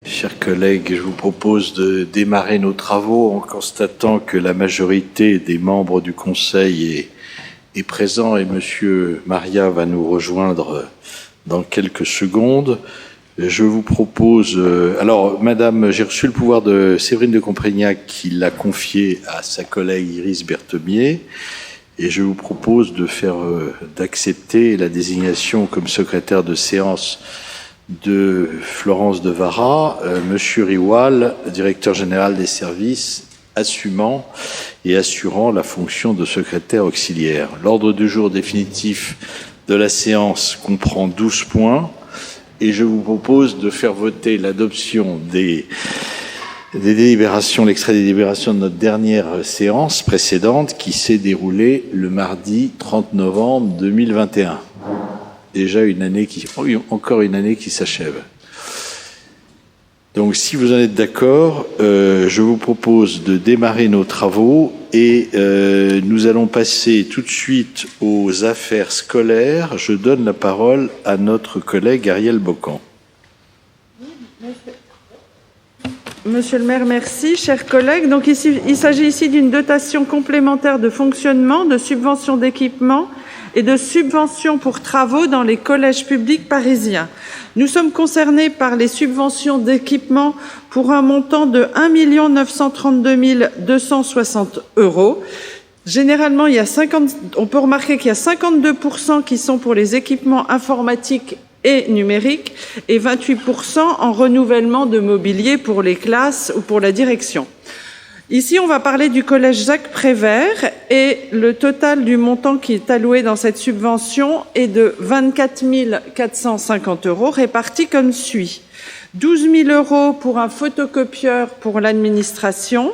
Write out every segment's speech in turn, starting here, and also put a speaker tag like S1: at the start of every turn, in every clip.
S1: Chers collègues, je vous propose de démarrer nos travaux en constatant que la majorité des membres du Conseil est présent et Monsieur Maria va nous rejoindre dans quelques secondes. Je vous propose... alors, Madame, j'ai reçu le pouvoir de Séverine de Comprignac qui l'a confié à sa collègue Iris Berthemier et je vous propose d'accepter la désignation comme secrétaire de séance de Florence de Vara, Monsieur Riwal, directeur général des services, assumant et assurant la fonction de secrétaire auxiliaire. L'ordre du jour définitif de la séance comprend 12 points et je vous propose de faire voter l'adoption des délibérations, l'extrait des délibérations de notre dernière séance précédente qui s'est déroulée le mardi 30 novembre 2021. Déjà encore une année qui s'achève. Donc, si vous en êtes d'accord, je vous propose de démarrer nos travaux et nous allons passer tout de suite aux affaires scolaires. Je donne la parole à notre collègue Ariel Bocan.
S2: Monsieur le maire, merci. Chers collègues, donc il s'agit ici d'une dotation complémentaire de fonctionnement, de subvention d'équipement et de subventions pour travaux dans les collèges publics parisiens. Nous sommes concernés par les subventions d'équipement pour un montant de 1 932 260 €. Généralement, on peut remarquer qu'il y a 52% qui sont pour les équipements informatiques et numériques et 28% en renouvellement de mobilier pour les classes ou pour la direction. Ici, on va parler du collège Jacques Prévert et le total du montant qui est alloué dans cette subvention est de 24 450 € répartis comme suit. 12 000 € pour un photocopieur pour l'administration,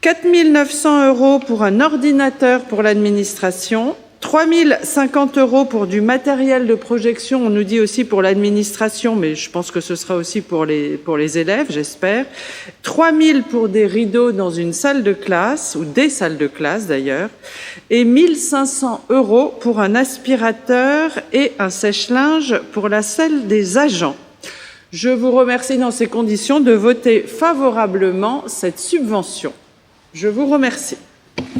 S2: 4 900 € pour un ordinateur pour l'administration, 3 050 € pour du matériel de projection, on nous dit aussi pour l'administration, mais je pense que ce sera aussi pour les élèves, j'espère. 3 000 pour des rideaux dans une salle de classe, ou des salles de classe d'ailleurs, et 1 500 € pour un aspirateur et un sèche-linge pour la salle des agents. Je vous remercie dans ces conditions de voter favorablement cette subvention. Je vous remercie.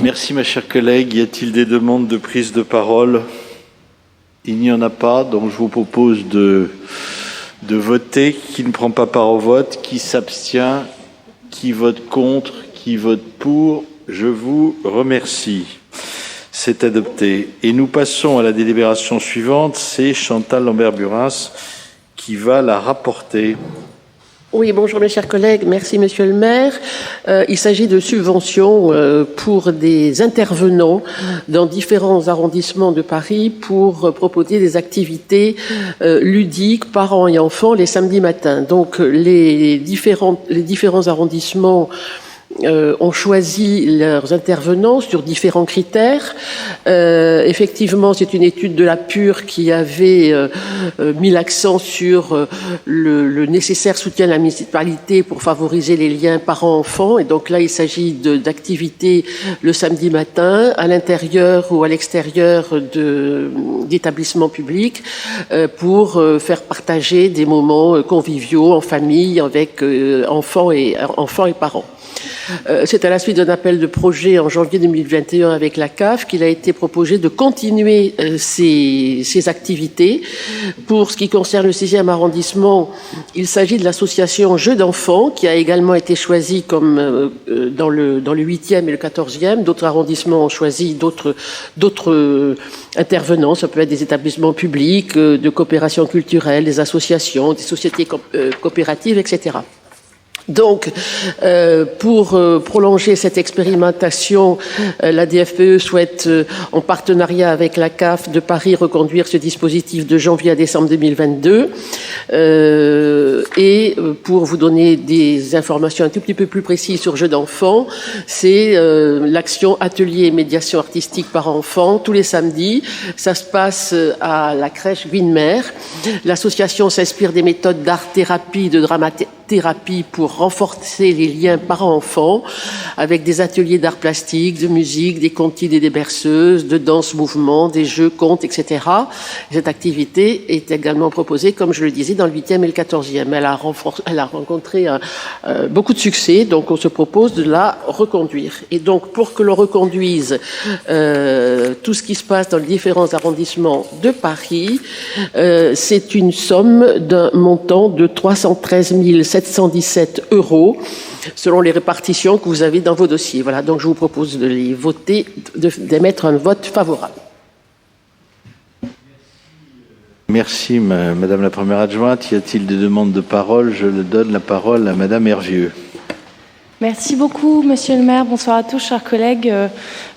S1: Merci, ma chère collègue. Y a-t-il des demandes de prise de parole? Il n'y en a pas, donc je vous propose de voter. Qui ne prend pas part au vote? Qui s'abstient? Qui vote contre? Qui vote pour? Je vous remercie. C'est adopté. Et nous passons à la délibération suivante. C'est Chantal Lambert-Buras qui va la rapporter.
S3: Oui, bonjour mes chers collègues, merci monsieur le maire. Il s'agit de subventions pour des intervenants dans différents arrondissements de Paris pour proposer des activités ludiques, parents et enfants, les samedis matins. Donc les différents arrondissements ont choisi leurs intervenants sur différents critères. Effectivement, c'est une étude de la PUR qui avait mis l'accent sur le nécessaire soutien de la municipalité pour favoriser les liens parents-enfants. Et donc là, il s'agit d'activités le samedi matin à l'intérieur ou à l'extérieur d'établissements publics pour faire partager des moments conviviaux en famille avec enfants et parents. C'est à la suite d'un appel de projet en janvier 2021 avec la CAF qu'il a été proposé de continuer ces activités. Pour ce qui concerne le 6e arrondissement, il s'agit de l'association Jeux d'enfants qui a également été choisie comme dans le 8e et le 14e. D'autres arrondissements ont choisi d'autres intervenants. Ça peut être des établissements publics, de coopération culturelle, des associations, des sociétés coopératives, etc. Donc, pour prolonger cette expérimentation, la DFPE souhaite, en partenariat avec la CAF de Paris, reconduire ce dispositif de janvier à décembre 2022. Et pour vous donner des informations un tout petit peu plus précises sur Jeux d'enfants, c'est l'action atelier et médiation artistique par enfant tous les samedis. Ça se passe à la crèche Guinemer. L'association s'inspire des méthodes d'art-thérapie, de thérapie pour renforcer les liens parents-enfants, avec des ateliers d'art plastique, de musique, des comptines et des berceuses, de danse-mouvement, des jeux, contes, etc. Cette activité est également proposée, comme je le disais, dans le 8e et le 14e. Elle a rencontré beaucoup de succès, donc on se propose de la reconduire. Et donc, pour que l'on reconduise tout ce qui se passe dans les différents arrondissements de Paris, c'est une somme d'un montant de 313 717 €, selon les répartitions que vous avez dans vos dossiers. Voilà, donc je vous propose de les voter, d'émettre un vote favorable.
S1: Merci, Madame la Première Adjointe. Y a-t-il des demandes de parole? Je donne la parole à Madame Hervieux.
S4: Merci beaucoup, Monsieur le maire. Bonsoir à tous, chers collègues.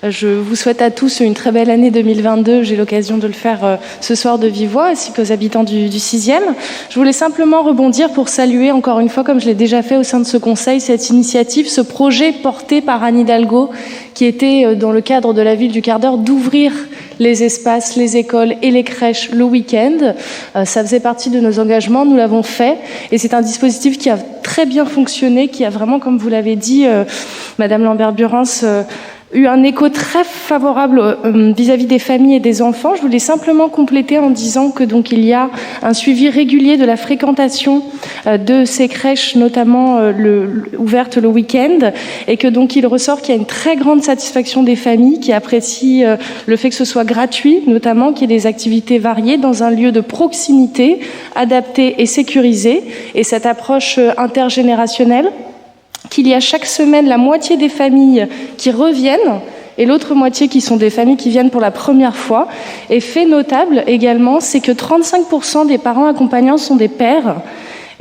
S4: Je vous souhaite à tous une très belle année 2022. J'ai l'occasion de le faire ce soir de vive voix, ainsi qu'aux habitants du 6e. Je voulais simplement rebondir pour saluer, encore une fois, comme je l'ai déjà fait au sein de ce conseil, cette initiative, ce projet porté par Anne Hidalgo, qui était dans le cadre de la ville du quart d'heure, d'ouvrir les espaces, les écoles et les crèches le week-end. Ça faisait partie de nos engagements, nous l'avons fait. Et c'est un dispositif qui a très bien fonctionné, qui a vraiment, comme vous l'avez dit, Madame Lambert-Burens, eu un écho très favorable vis-à-vis des familles et des enfants. Je voulais simplement compléter en disant que donc il y a un suivi régulier de la fréquentation de ces crèches, notamment ouvertes le week-end, et que donc il ressort qu'il y a une très grande satisfaction des familles qui apprécient le fait que ce soit gratuit, notamment qu'il y ait des activités variées dans un lieu de proximité, adapté et sécurisé, et cette approche intergénérationnelle, qu'il y a chaque semaine la moitié des familles qui reviennent et l'autre moitié qui sont des familles qui viennent pour la première fois. Et fait notable également, c'est que 35% des parents accompagnants sont des pères.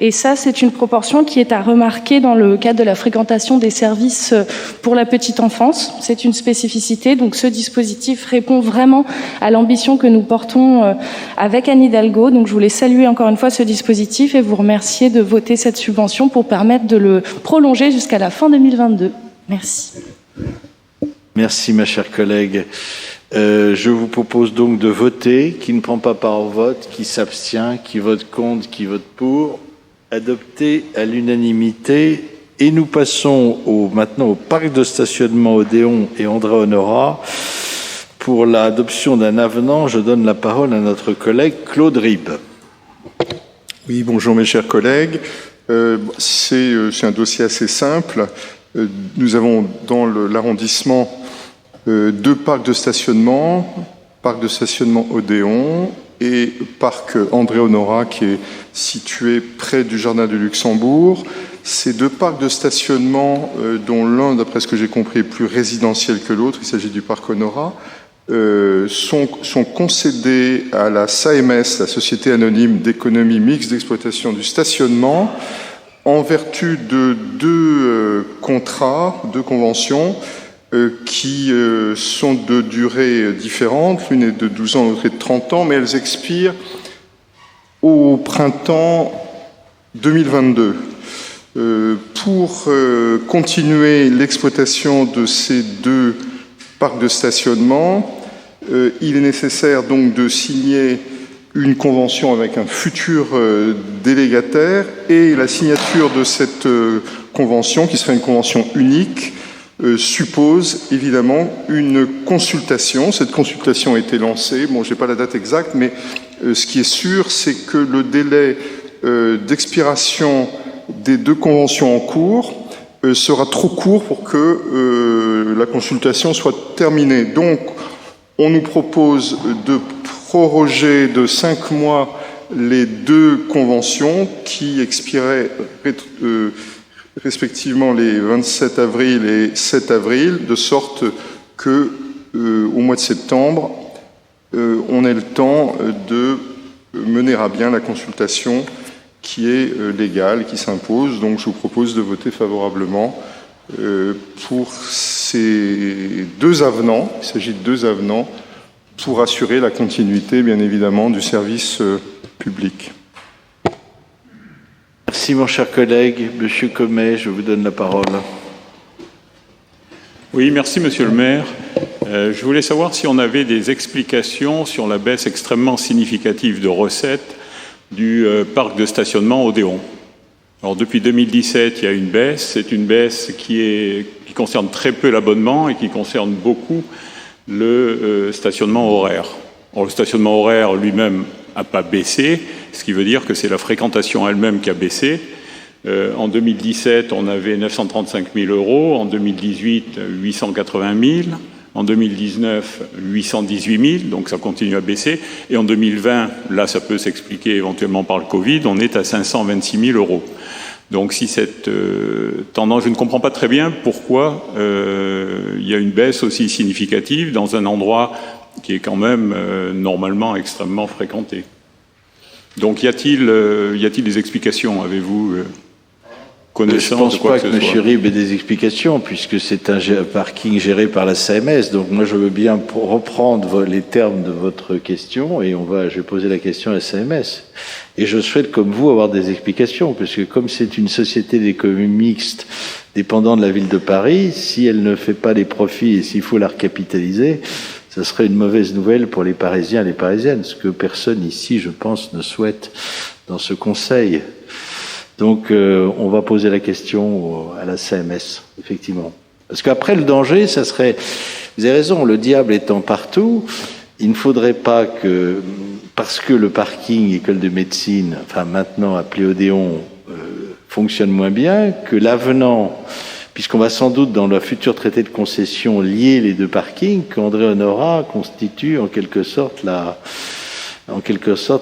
S4: Et ça, c'est une proportion qui est à remarquer dans le cadre de la fréquentation des services pour la petite enfance. C'est une spécificité. Donc ce dispositif répond vraiment à l'ambition que nous portons avec Anne Hidalgo. Donc je voulais saluer encore une fois ce dispositif et vous remercier de voter cette subvention pour permettre de le prolonger jusqu'à la fin 2022. Merci.
S1: Merci, ma chère collègue. Je vous propose donc de voter. Qui ne prend pas part au vote, qui s'abstient, qui vote contre, qui vote pour. Adopté à l'unanimité. Et nous passons maintenant au parc de stationnement Odéon et André Honorat. Pour l'adoption d'un avenant, je donne la parole à notre collègue Claude Ribes.
S5: Oui, bonjour mes chers collègues. C'est un dossier assez simple. Nous avons dans l'arrondissement deux parcs de stationnement, parc de stationnement Odéon et parc André Honorat qui est situé près du Jardin du Luxembourg. Ces deux parcs de stationnement, dont l'un, d'après ce que j'ai compris, est plus résidentiel que l'autre, il s'agit du parc Honorat, sont concédés à la SAMS, la Société anonyme d'économie mixte d'exploitation du stationnement, en vertu de deux contrats, deux conventions, qui sont de durée différente. L'une est de 12 ans, l'autre est de 30 ans, mais elles expirent au printemps 2022. Pour continuer l'exploitation de ces deux parcs de stationnement, il est nécessaire donc de signer une convention avec un futur délégataire, et la signature de cette convention, qui sera une convention unique, suppose évidemment une consultation. Cette consultation a été lancée, bon, je n'ai pas la date exacte, mais ce qui est sûr, c'est que le délai d'expiration des deux conventions en cours sera trop court pour que la consultation soit terminée. Donc, on nous propose de proroger de 5 mois les deux conventions qui expiraient respectivement les 27 avril et 7 avril, de sorte que au mois de septembre, on ait le temps de mener à bien la consultation qui est légale, qui s'impose. Donc je vous propose de voter favorablement pour ces deux avenants. Il s'agit de deux avenants pour assurer la continuité, bien évidemment, du service public.
S1: Merci, mon cher collègue. Monsieur Comet, je vous donne la parole.
S6: Oui, merci, monsieur le maire. Je voulais savoir si on avait des explications sur la baisse extrêmement significative de recettes du parc de stationnement Odéon. Alors depuis 2017, il y a une baisse. C'est une baisse qui concerne très peu l'abonnement et qui concerne beaucoup le stationnement horaire. Or, le stationnement horaire lui-même n'a pas baissé, ce qui veut dire que c'est la fréquentation elle-même qui a baissé. En 2017, on avait 935 000 euros. En 2018, 880 000. En 2019, 818 000, donc ça continue à baisser. Et en 2020, là, ça peut s'expliquer éventuellement par le Covid, on est à 526 000 euros. Donc si cette tendance, je ne comprends pas très bien pourquoi il y a une baisse aussi significative dans un endroit qui est quand même normalement extrêmement fréquenté. Donc y a-t-il des explications? Avez-vous connaissance de quoi que ce soit?
S1: Je ne pense pas que M. Ribes ait des explications, puisque c'est un parking géré par la CMS. Donc moi, je veux bien reprendre les termes de votre question, et je vais poser la question à la CMS. Et je souhaite, comme vous, avoir des explications, parce que comme c'est une société d'économie mixte dépendant de la ville de Paris, si elle ne fait pas les profits et s'il faut la recapitaliser, ça serait une mauvaise nouvelle pour les Parisiens et les Parisiennes, ce que personne ici, je pense, ne souhaite dans ce conseil. Donc, on va poser la question à la CMS, effectivement. Parce qu'après, le danger, ça serait... Vous avez raison, le diable étant partout, il ne faudrait pas que... Parce que le parking école de médecine, enfin maintenant appelé Odéon, fonctionne moins bien, que l'avenant, puisqu'on va sans doute dans le futur traité de concession lier les deux parkings, qu'André Honorat constitue en quelque sorte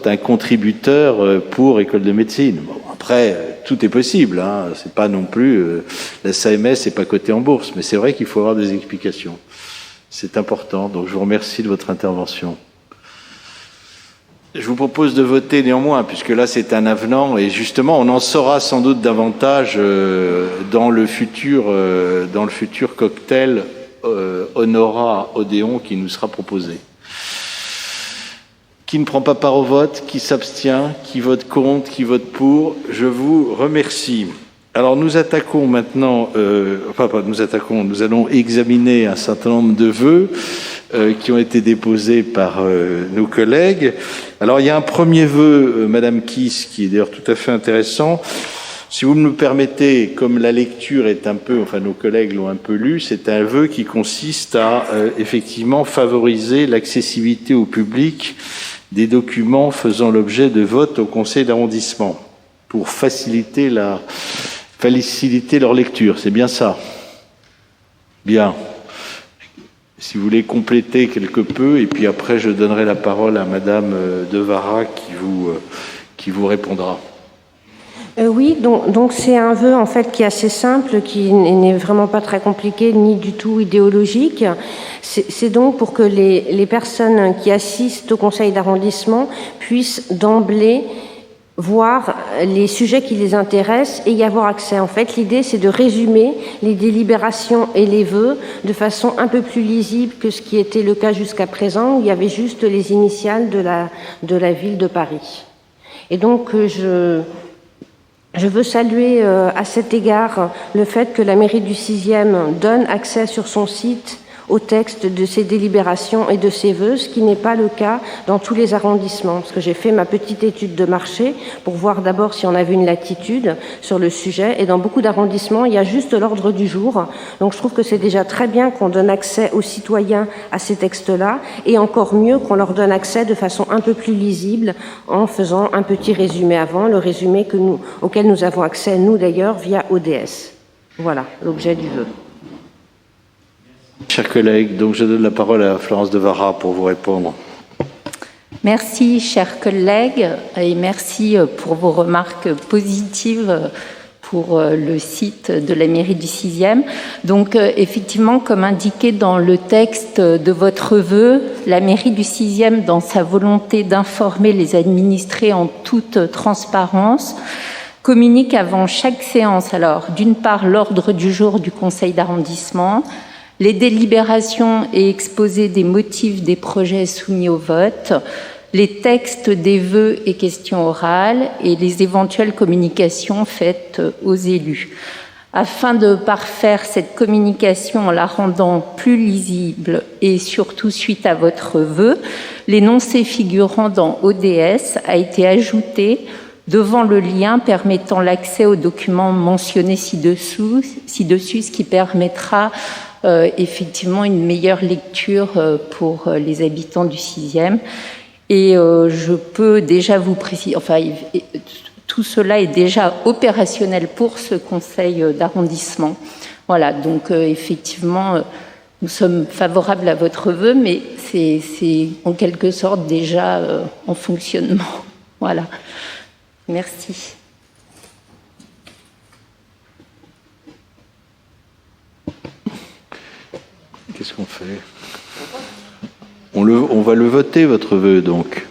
S1: un contributeur pour école de médecine. Bon, après, tout est possible, hein. C'est pas non plus la CMS n'est pas cotée en bourse, mais c'est vrai qu'il faut avoir des explications. C'est important, donc je vous remercie de votre intervention. Je vous propose de voter néanmoins, puisque là c'est un avenant, et justement on en saura sans doute davantage dans le futur cocktail Honorat Odéon qui nous sera proposé. Qui ne prend pas part au vote, qui s'abstient, qui vote contre, qui vote pour, je vous remercie. Alors nous attaquons maintenant, nous allons examiner un certain nombre de vœux qui ont été déposés par nos collègues. Alors il y a un premier vœu, Madame Kiss, qui est d'ailleurs tout à fait intéressant. Si vous me permettez, comme la lecture est un peu, enfin nos collègues l'ont un peu lu, c'est un vœu qui consiste à effectivement favoriser l'accessibilité au public des documents faisant l'objet de vote au conseil d'arrondissement pour faciliter leur lecture. C'est bien ça? Bien. Si vous voulez compléter quelque peu, et puis après je donnerai la parole à Madame Devara qui vous répondra.
S7: Oui, donc c'est un vœu en fait qui est assez simple, qui n'est vraiment pas très compliqué ni du tout idéologique. C'est donc pour que les personnes qui assistent au conseil d'arrondissement puissent d'emblée voir les sujets qui les intéressent et y avoir accès. En fait, l'idée, c'est de résumer les délibérations et les vœux de façon un peu plus lisible que ce qui était le cas jusqu'à présent, où il y avait juste les initiales de la ville de Paris. Et donc, je veux saluer à cet égard le fait que la mairie du 6e donne accès sur son site au texte de ses délibérations et de ses vœux, ce qui n'est pas le cas dans tous les arrondissements. Parce que j'ai fait ma petite étude de marché pour voir d'abord si on avait une latitude sur le sujet. Et dans beaucoup d'arrondissements, il y a juste l'ordre du jour. Donc je trouve que c'est déjà très bien qu'on donne accès aux citoyens à ces textes-là. Et encore mieux qu'on leur donne accès de façon un peu plus lisible en faisant un petit résumé avant, le résumé auquel nous avons accès, nous d'ailleurs, via ODS. Voilà l'objet du vœu.
S1: Chers collègues, donc je donne la parole à Florence Devara pour vous répondre.
S8: Merci, chers collègues, et merci pour vos remarques positives pour le site de la mairie du 6e. Donc, effectivement, comme indiqué dans le texte de votre vœu, la mairie du 6e, dans sa volonté d'informer les administrés en toute transparence, communique avant chaque séance, alors, d'une part, l'ordre du jour du conseil d'arrondissement, les délibérations et exposés des motifs des projets soumis au vote, les textes des vœux et questions orales et les éventuelles communications faites aux élus. Afin de parfaire cette communication en la rendant plus lisible et surtout suite à votre vœu, l'énoncé figurant dans ODS a été ajouté devant le lien permettant l'accès aux documents mentionnés ci-dessus, ce qui permettra effectivement une meilleure lecture pour les habitants du 6e. Et je peux déjà vous préciser, tout cela est déjà opérationnel pour ce conseil d'arrondissement. Voilà, donc effectivement, nous sommes favorables à votre vœu, mais c'est en quelque sorte déjà en fonctionnement. Voilà. Merci.
S1: Qu'est-ce qu'on fait ? On va le voter, votre vœu, donc.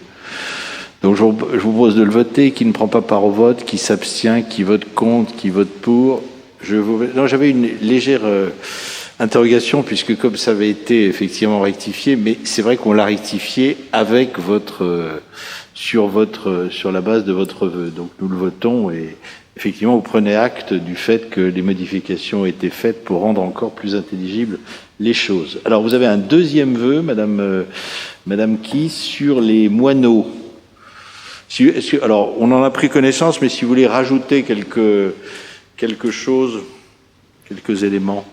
S1: Donc je vous propose de le voter. Qui ne prend pas part au vote, qui s'abstient, qui vote contre, qui vote pour. Non, j'avais une légère interrogation, puisque comme ça avait été effectivement rectifié, mais c'est vrai qu'on l'a rectifié avec sur la base de votre vœu. Donc nous le votons et effectivement vous prenez acte du fait que les modifications ont été faites pour rendre encore plus intelligibles les choses. Alors vous avez un deuxième vœu, Madame Kiss, sur les moineaux. Alors on en a pris connaissance, mais si vous voulez rajouter quelque chose, quelques éléments.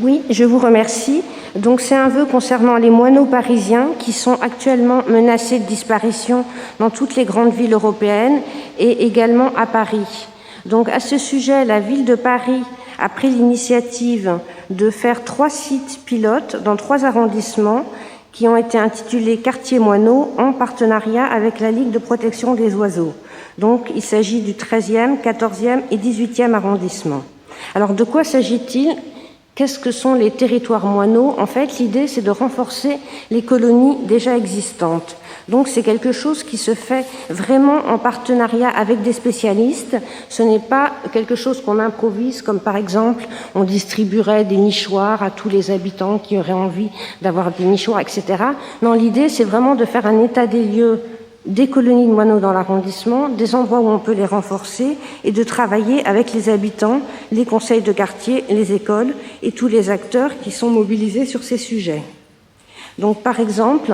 S7: Oui, je vous remercie. Donc c'est un vœu concernant les moineaux parisiens qui sont actuellement menacés de disparition dans toutes les grandes villes européennes et également à Paris. Donc à ce sujet, la ville de Paris a pris l'initiative de faire 3 sites pilotes dans 3 arrondissements qui ont été intitulés quartiers moineaux en partenariat avec la Ligue de protection des oiseaux. Donc il s'agit du 13e, 14e et 18e arrondissement. Alors de quoi s'agit-il ? Qu'est-ce que sont les territoires moineaux ? En fait, l'idée, c'est de renforcer les colonies déjà existantes. Donc, c'est quelque chose qui se fait vraiment en partenariat avec des spécialistes. Ce n'est pas quelque chose qu'on improvise, comme par exemple, on distribuerait des nichoirs à tous les habitants qui auraient envie d'avoir des nichoirs, etc. Non, l'idée, c'est vraiment de faire un état des lieux des colonies de moineaux dans l'arrondissement, des endroits où on peut les renforcer et de travailler avec les habitants, les conseils de quartier, les écoles et tous les acteurs qui sont mobilisés sur ces sujets. Donc, par exemple,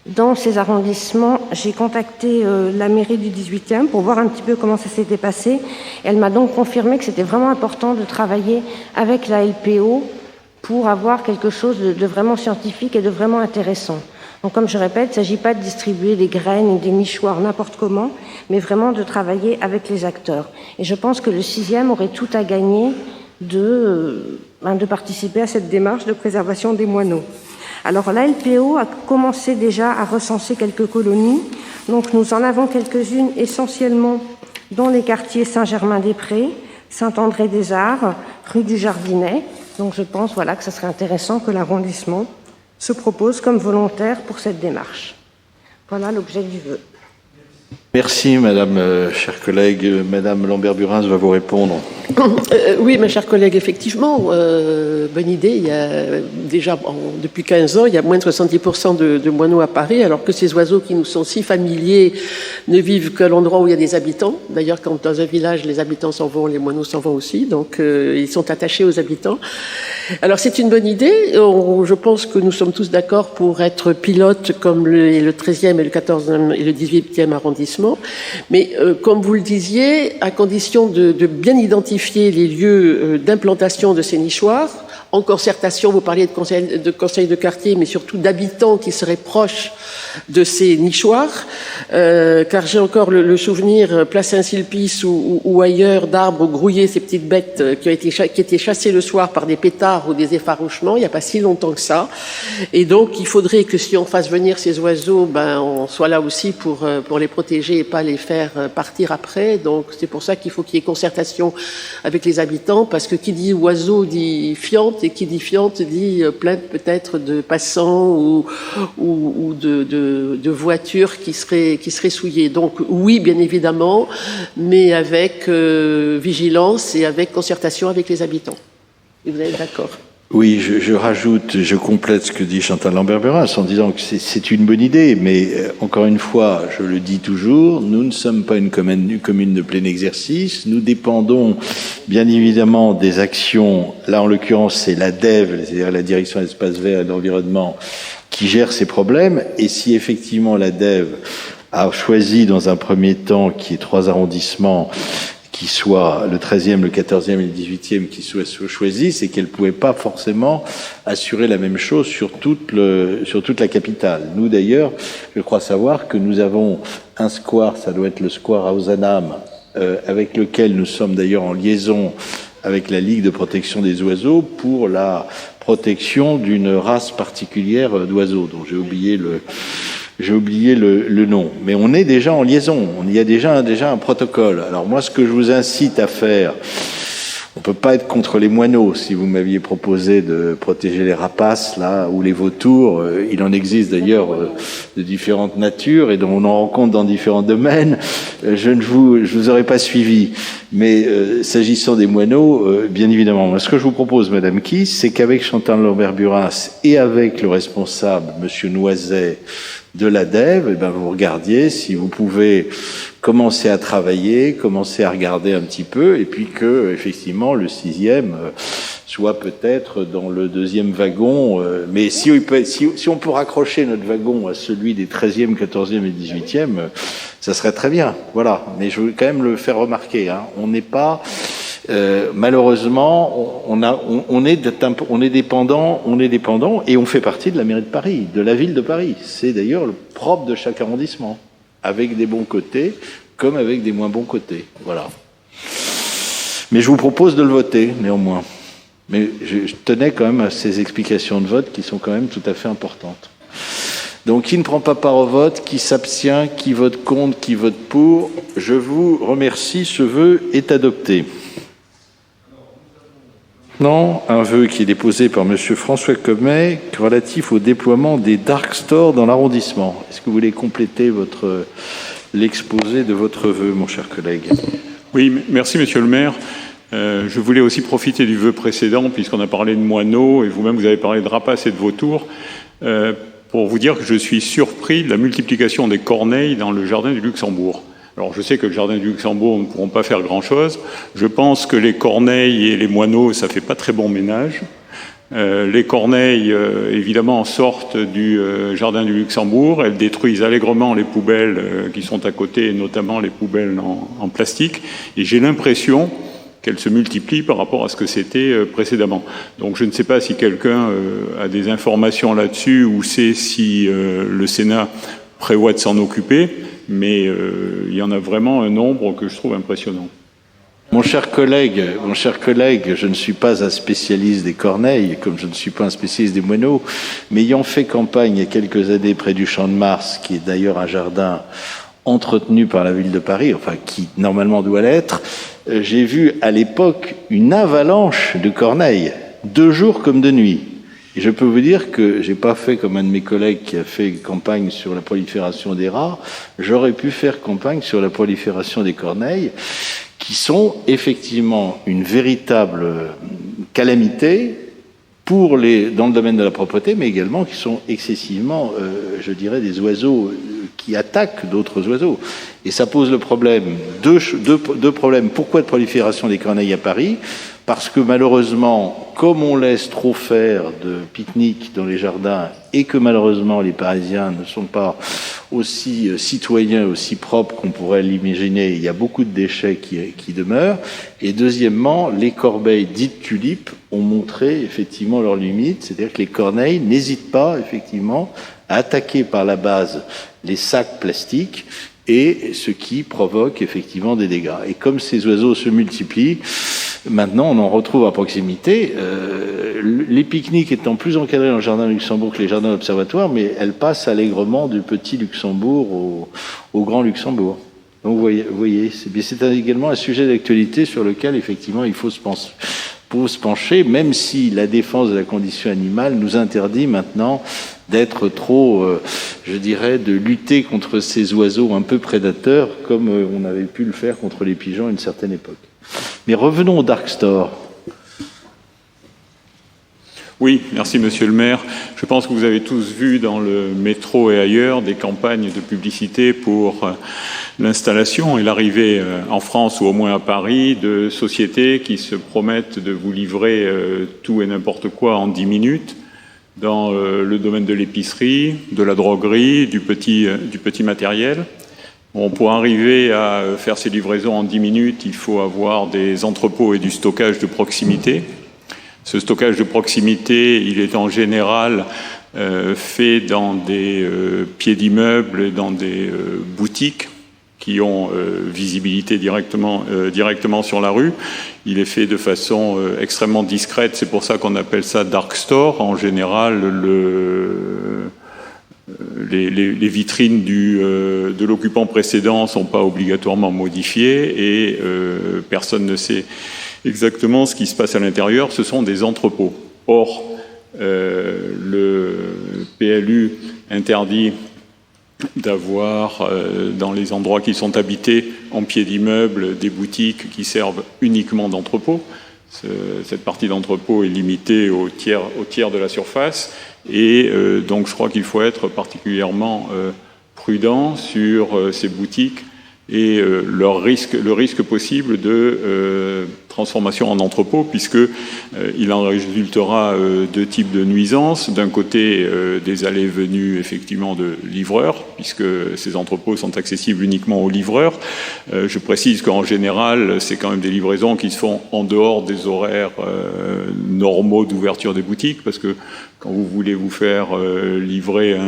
S7: dans ces arrondissements, j'ai contacté la mairie du 18e pour voir un petit peu comment ça s'était passé. Elle m'a donc confirmé que c'était vraiment important de travailler avec la LPO pour avoir quelque chose de vraiment scientifique et de vraiment intéressant. Donc, comme je répète, il ne s'agit pas de distribuer des graines et des nichoirs n'importe comment, mais vraiment de travailler avec les acteurs. Et je pense que le 6e aurait tout à gagner de participer à cette démarche de préservation des moineaux. Alors, la LPO a commencé déjà à recenser quelques colonies. Donc, nous en avons quelques-unes essentiellement dans les quartiers Saint-Germain-des-Prés, Saint-André-des-Arts, rue du Jardinet. Donc, je pense que ça serait intéressant que l'arrondissement se propose comme volontaire pour cette démarche. Voilà l'objet du vœu.
S1: Merci, Madame, chère collègue. Madame Lambert-Burins va vous répondre.
S3: Oui, ma chère collègue, effectivement, bonne idée. Il y a déjà, depuis 15 ans, il y a moins de 70% de moineaux à Paris, alors que ces oiseaux qui nous sont si familiers ne vivent qu'à l'endroit où il y a des habitants. D'ailleurs, quand dans un village, les habitants s'en vont, les moineaux s'en vont aussi, donc ils sont attachés aux habitants. Alors, c'est une bonne idée. Je pense que nous sommes tous d'accord pour être pilote comme le 13e et le 14e et le 18e arrondissement. Mais comme vous le disiez, à condition de bien identifier les lieux d'implantation de ces nichoirs, en concertation, vous parliez de conseils de quartier, mais surtout d'habitants qui seraient proches de ces nichoirs, car j'ai encore le souvenir, place Saint-Sulpice ou ailleurs, d'arbres grouillés, ces petites bêtes qui étaient chassées le soir par des pétards ou des effarouchements, il n'y a pas si longtemps que ça. Et donc, il faudrait que si on fasse venir ces oiseaux, on soit là aussi pour les protéger et pas les faire partir après. Donc, c'est pour ça qu'il faut qu'il y ait concertation avec les habitants, parce que qui dit oiseau dit fiente, et qui dit fiente dit plainte peut-être de passants ou de voitures qui seraient souillées. Donc oui, bien évidemment, mais avec vigilance et avec concertation avec les habitants. Et vous êtes d'accord ?
S1: Oui, je complète ce que dit Chantal Lambert-Burins en disant que c'est une bonne idée, mais encore une fois, je le dis toujours, nous ne sommes pas une commune de plein exercice, nous dépendons bien évidemment des actions, là en l'occurrence c'est la DEV, c'est-à-dire la Direction de l'Espace Vert et de l'Environnement, qui gère ces problèmes, et si effectivement la DEV a choisi dans un premier temps qu'il y ait 3 arrondissements, qui soient le 13e, le 14e et le 18e qui soient choisis, c'est qu'elle ne pouvait pas forcément assurer la même chose sur toute la capitale. Nous d'ailleurs, je crois savoir que nous avons un square, ça doit être le square Ozanam, avec lequel nous sommes d'ailleurs en liaison avec la Ligue de protection des oiseaux pour la protection d'une race particulière d'oiseaux, dont j'ai oublié le nom. Mais on est déjà en liaison, il y a déjà un protocole. Alors moi, ce que je vous incite à faire, on peut pas être contre les moineaux. Si vous m'aviez proposé de protéger les rapaces, là, ou les vautours, il en existe d'ailleurs de différentes natures et dont on en rencontre dans différents domaines, je vous aurais pas suivi. Mais s'agissant des moineaux, bien évidemment, moi, ce que je vous propose, Madame Kiss, c'est qu'avec Chantal Lambert-Buras et avec le responsable, Monsieur Noiset, de l'ADEVE, eh ben vous regardiez si vous pouvez commencer à travailler, commencer à regarder un petit peu, et puis que effectivement le 6e soit peut-être dans le 2e wagon. Mais si on peut raccrocher notre wagon à celui des 13e, 14e et 18e, ça serait très bien. Voilà. Mais je veux quand même le faire remarquer. Hein. On n'est pas malheureusement, on est dépendant et on fait partie de la mairie de Paris, de la ville de Paris. C'est d'ailleurs le propre de chaque arrondissement, avec des bons côtés comme avec des moins bons côtés. Voilà. Mais je vous propose de le voter, néanmoins. Mais je tenais quand même à ces explications de vote qui sont quand même tout à fait importantes. Donc, qui ne prend pas part au vote, qui s'abstient, qui vote contre, qui vote pour, je vous remercie. Ce vœu est adopté. Non, un vœu qui est déposé par Monsieur François Comet relatif au déploiement des dark stores dans l'arrondissement. Est-ce que vous voulez compléter l'exposé de votre vœu, mon cher collègue?
S6: Oui, merci Monsieur le maire. Je voulais aussi profiter du vœu précédent, puisqu'on a parlé de moineaux, et vous-même vous avez parlé de rapaces et de vautours, pour vous dire que je suis surpris de la multiplication des corneilles dans le jardin du Luxembourg. Alors je sais que le jardin du Luxembourg ne pourront pas faire grand-chose. Je pense que les corneilles et les moineaux, ça fait pas très bon ménage. Les corneilles, évidemment, sortent du jardin du Luxembourg. Elles détruisent allègrement les poubelles qui sont à côté, notamment les poubelles en plastique. Et j'ai l'impression qu'elles se multiplient par rapport à ce que c'était précédemment. Donc je ne sais pas si quelqu'un a des informations là-dessus ou sait si le Sénat prévoit de s'en occuper. Mais il y en a vraiment un nombre que je trouve impressionnant.
S1: Mon cher collègue, je ne suis pas un spécialiste des corneilles, comme je ne suis pas un spécialiste des moineaux, mais ayant fait campagne il y a quelques années près du Champ de Mars, qui est d'ailleurs un jardin entretenu par la ville de Paris, enfin qui normalement doit l'être, j'ai vu à l'époque une avalanche de corneilles, de jour comme de nuit. Et je peux vous dire que j'ai pas fait comme un de mes collègues qui a fait campagne sur la prolifération des rats. J'aurais pu faire campagne sur la prolifération des corneilles, qui sont effectivement une véritable calamité dans le domaine de la propreté, mais également qui sont excessivement, je dirais, des oiseaux qui attaquent d'autres oiseaux. Et ça pose le problème, deux problèmes. Pourquoi de prolifération des corneilles à Paris ? Parce que malheureusement, comme on laisse trop faire de pique-niques dans les jardins et que malheureusement les Parisiens ne sont pas aussi citoyens, aussi propres qu'on pourrait l'imaginer, il y a beaucoup de déchets qui demeurent. Et deuxièmement, les corbeilles dites tulipes ont montré effectivement leurs limites, c'est-à-dire que les corneilles n'hésitent pas effectivement à attaquer par la base les sacs plastiques, et ce qui provoque effectivement des dégâts. Et comme ces oiseaux se multiplient, maintenant on en retrouve à proximité. Les pique-niques étant plus encadrés dans le jardin Luxembourg que les jardins d'observatoire, mais elles passent allègrement du petit Luxembourg au grand Luxembourg. Donc vous voyez, c'est également un sujet d'actualité sur lequel effectivement il faut se pencher, même si la défense de la condition animale nous interdit maintenant d'être trop, je dirais, de lutter contre ces oiseaux un peu prédateurs, comme on avait pu le faire contre les pigeons à une certaine époque. Mais revenons au Dark Store.
S6: Oui, merci Monsieur le maire. Je pense que vous avez tous vu dans le métro et ailleurs des campagnes de publicité pour l'installation et l'arrivée en France ou au moins à Paris de sociétés qui se promettent de vous livrer tout et n'importe quoi en 10 minutes. dans le domaine de l'épicerie, de la droguerie, du petit matériel. Bon, pour arriver à faire ces livraisons en 10 minutes, il faut avoir des entrepôts et du stockage de proximité. Ce stockage de proximité, il est en général fait dans des pieds d'immeubles et dans des boutiques qui ont visibilité directement sur la rue. Il est fait de façon extrêmement discrète, c'est pour ça qu'on appelle ça dark store. En général, les vitrines de l'occupant précédent ne sont pas obligatoirement modifiées et personne ne sait exactement ce qui se passe à l'intérieur. Ce sont des entrepôts. Or, le PLU interdit d'avoir dans les endroits qui sont habités en pied d'immeuble des boutiques qui servent uniquement d'entrepôt. Cette partie d'entrepôt est limitée au tiers de la surface et donc je crois qu'il faut être particulièrement prudent sur ces boutiques et le risque possible de transformation en entrepôt, puisque il en résultera deux types de nuisances. D'un côté, des allées et venues effectivement de livreurs, puisque ces entrepôts sont accessibles uniquement aux livreurs. Je précise qu'en général, c'est quand même des livraisons qui se font en dehors des horaires normaux d'ouverture des boutiques, parce que quand vous voulez vous faire livrer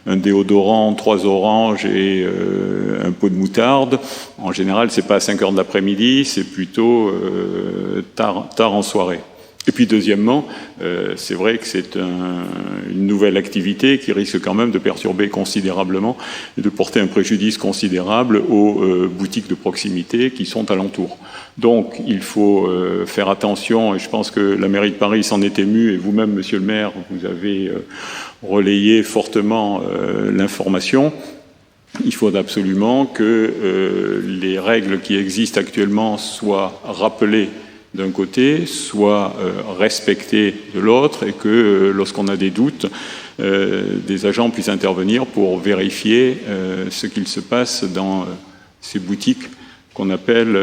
S6: un déodorant, 3 oranges et un pot de moutarde, en général, c'est pas à 5 heures de l'après-midi, c'est plutôt tard en soirée. Et puis deuxièmement, c'est vrai que c'est une nouvelle activité qui risque quand même de perturber considérablement et de porter un préjudice considérable aux boutiques de proximité qui sont alentour. Donc il faut faire attention, et je pense que la mairie de Paris s'en est émue, et vous-même, monsieur le maire, vous avez relayé fortement l'information. Il faut absolument que les règles qui existent actuellement soient rappelées d'un côté, soient respectées de l'autre, et que lorsqu'on a des doutes, des agents puissent intervenir pour vérifier ce qu'il se passe dans ces boutiques qu'on appelle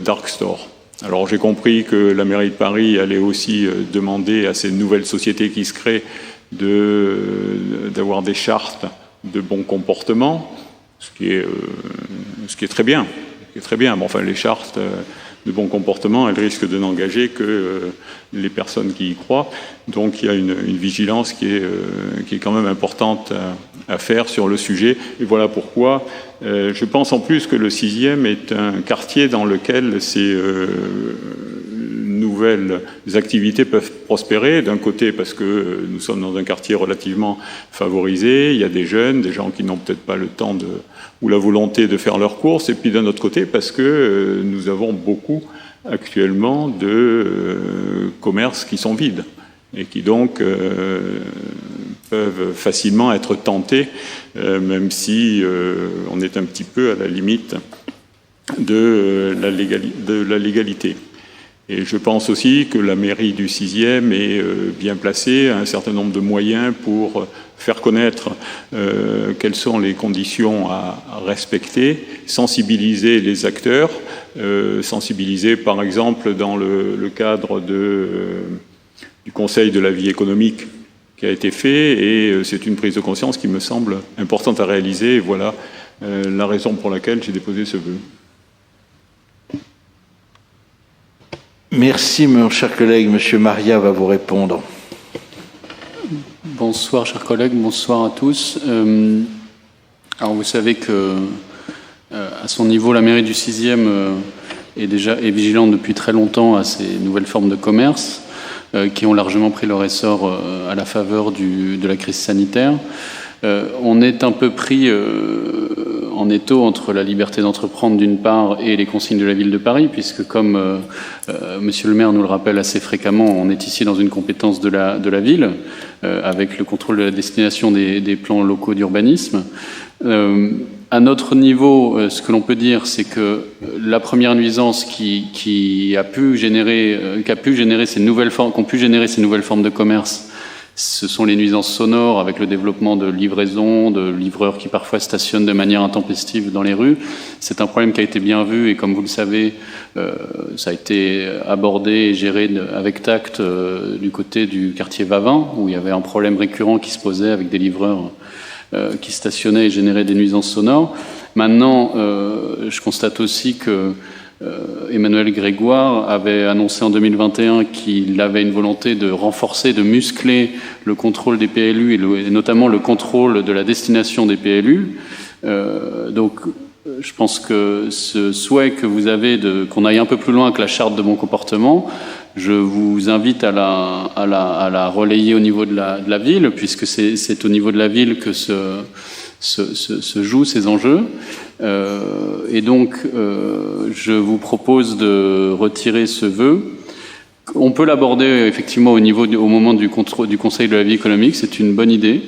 S6: dark store. Alors j'ai compris que la mairie de Paris allait aussi demander à ces nouvelles sociétés qui se créent d'avoir des chartes de bon comportement, ce qui est très bien. Bon, enfin, les chartes de bon comportement, elles risquent de n'engager que les personnes qui y croient. Donc il y a une vigilance qui est quand même importante à faire sur le sujet. Et voilà pourquoi je pense en plus que le 6e est un quartier dans lequel ces nouvelles activités peuvent prospérer. D'un côté parce que nous sommes dans un quartier relativement favorisé, il y a des jeunes, des gens qui n'ont peut-être pas le temps ou la volonté de faire leurs courses, et puis d'un autre côté parce que nous avons beaucoup actuellement de commerces qui sont vides et qui donc peuvent facilement être tentés, même si on est un petit peu à la limite de la légalité. Et je pense aussi que la mairie du 6e est bien placée, a un certain nombre de moyens pour faire connaître quelles sont les conditions à respecter, sensibiliser les acteurs, sensibiliser par exemple dans le cadre du Conseil de la vie économique qui a été fait, et c'est une prise de conscience qui me semble importante à réaliser, et voilà la raison pour laquelle j'ai déposé ce vœu.
S1: Merci, mon cher collègue. Monsieur Maria va vous répondre.
S9: Bonsoir, chers collègues. Bonsoir à tous. Alors, vous savez que, à son niveau, la mairie du 6e est vigilante depuis très longtemps à ces nouvelles formes de commerce qui ont largement pris leur essor à la faveur de la crise sanitaire. On est un peu pris en étau entre la liberté d'entreprendre d'une part et les consignes de la ville de Paris, puisque comme monsieur le maire nous le rappelle assez fréquemment, on est ici dans une compétence de la ville, avec le contrôle de la destination des plans locaux d'urbanisme. À notre niveau, ce que l'on peut dire, c'est que la première nuisance qui a pu générer ces nouvelles formes de commerce, ce sont les nuisances sonores avec le développement de livraisons, de livreurs qui parfois stationnent de manière intempestive dans les rues. C'est un problème qui a été bien vu et comme vous le savez, ça a été abordé et géré avec tact du côté du quartier Vavin, où il y avait un problème récurrent qui se posait avec des livreurs qui stationnaient et généraient des nuisances sonores. Maintenant, je constate aussi que Emmanuel Grégoire avait annoncé en 2021 qu'il avait une volonté de renforcer, de muscler le contrôle des PLU et notamment le contrôle de la destination des PLU. Donc, je pense que ce souhait que vous avez qu'on aille un peu plus loin que la charte de bon comportement, je vous invite à la relayer au niveau de la ville, puisque c'est au niveau de la ville que se jouent ces enjeux. Et donc, je vous propose de retirer ce vœu. On peut l'aborder effectivement au moment du Conseil de la vie économique, c'est une bonne idée.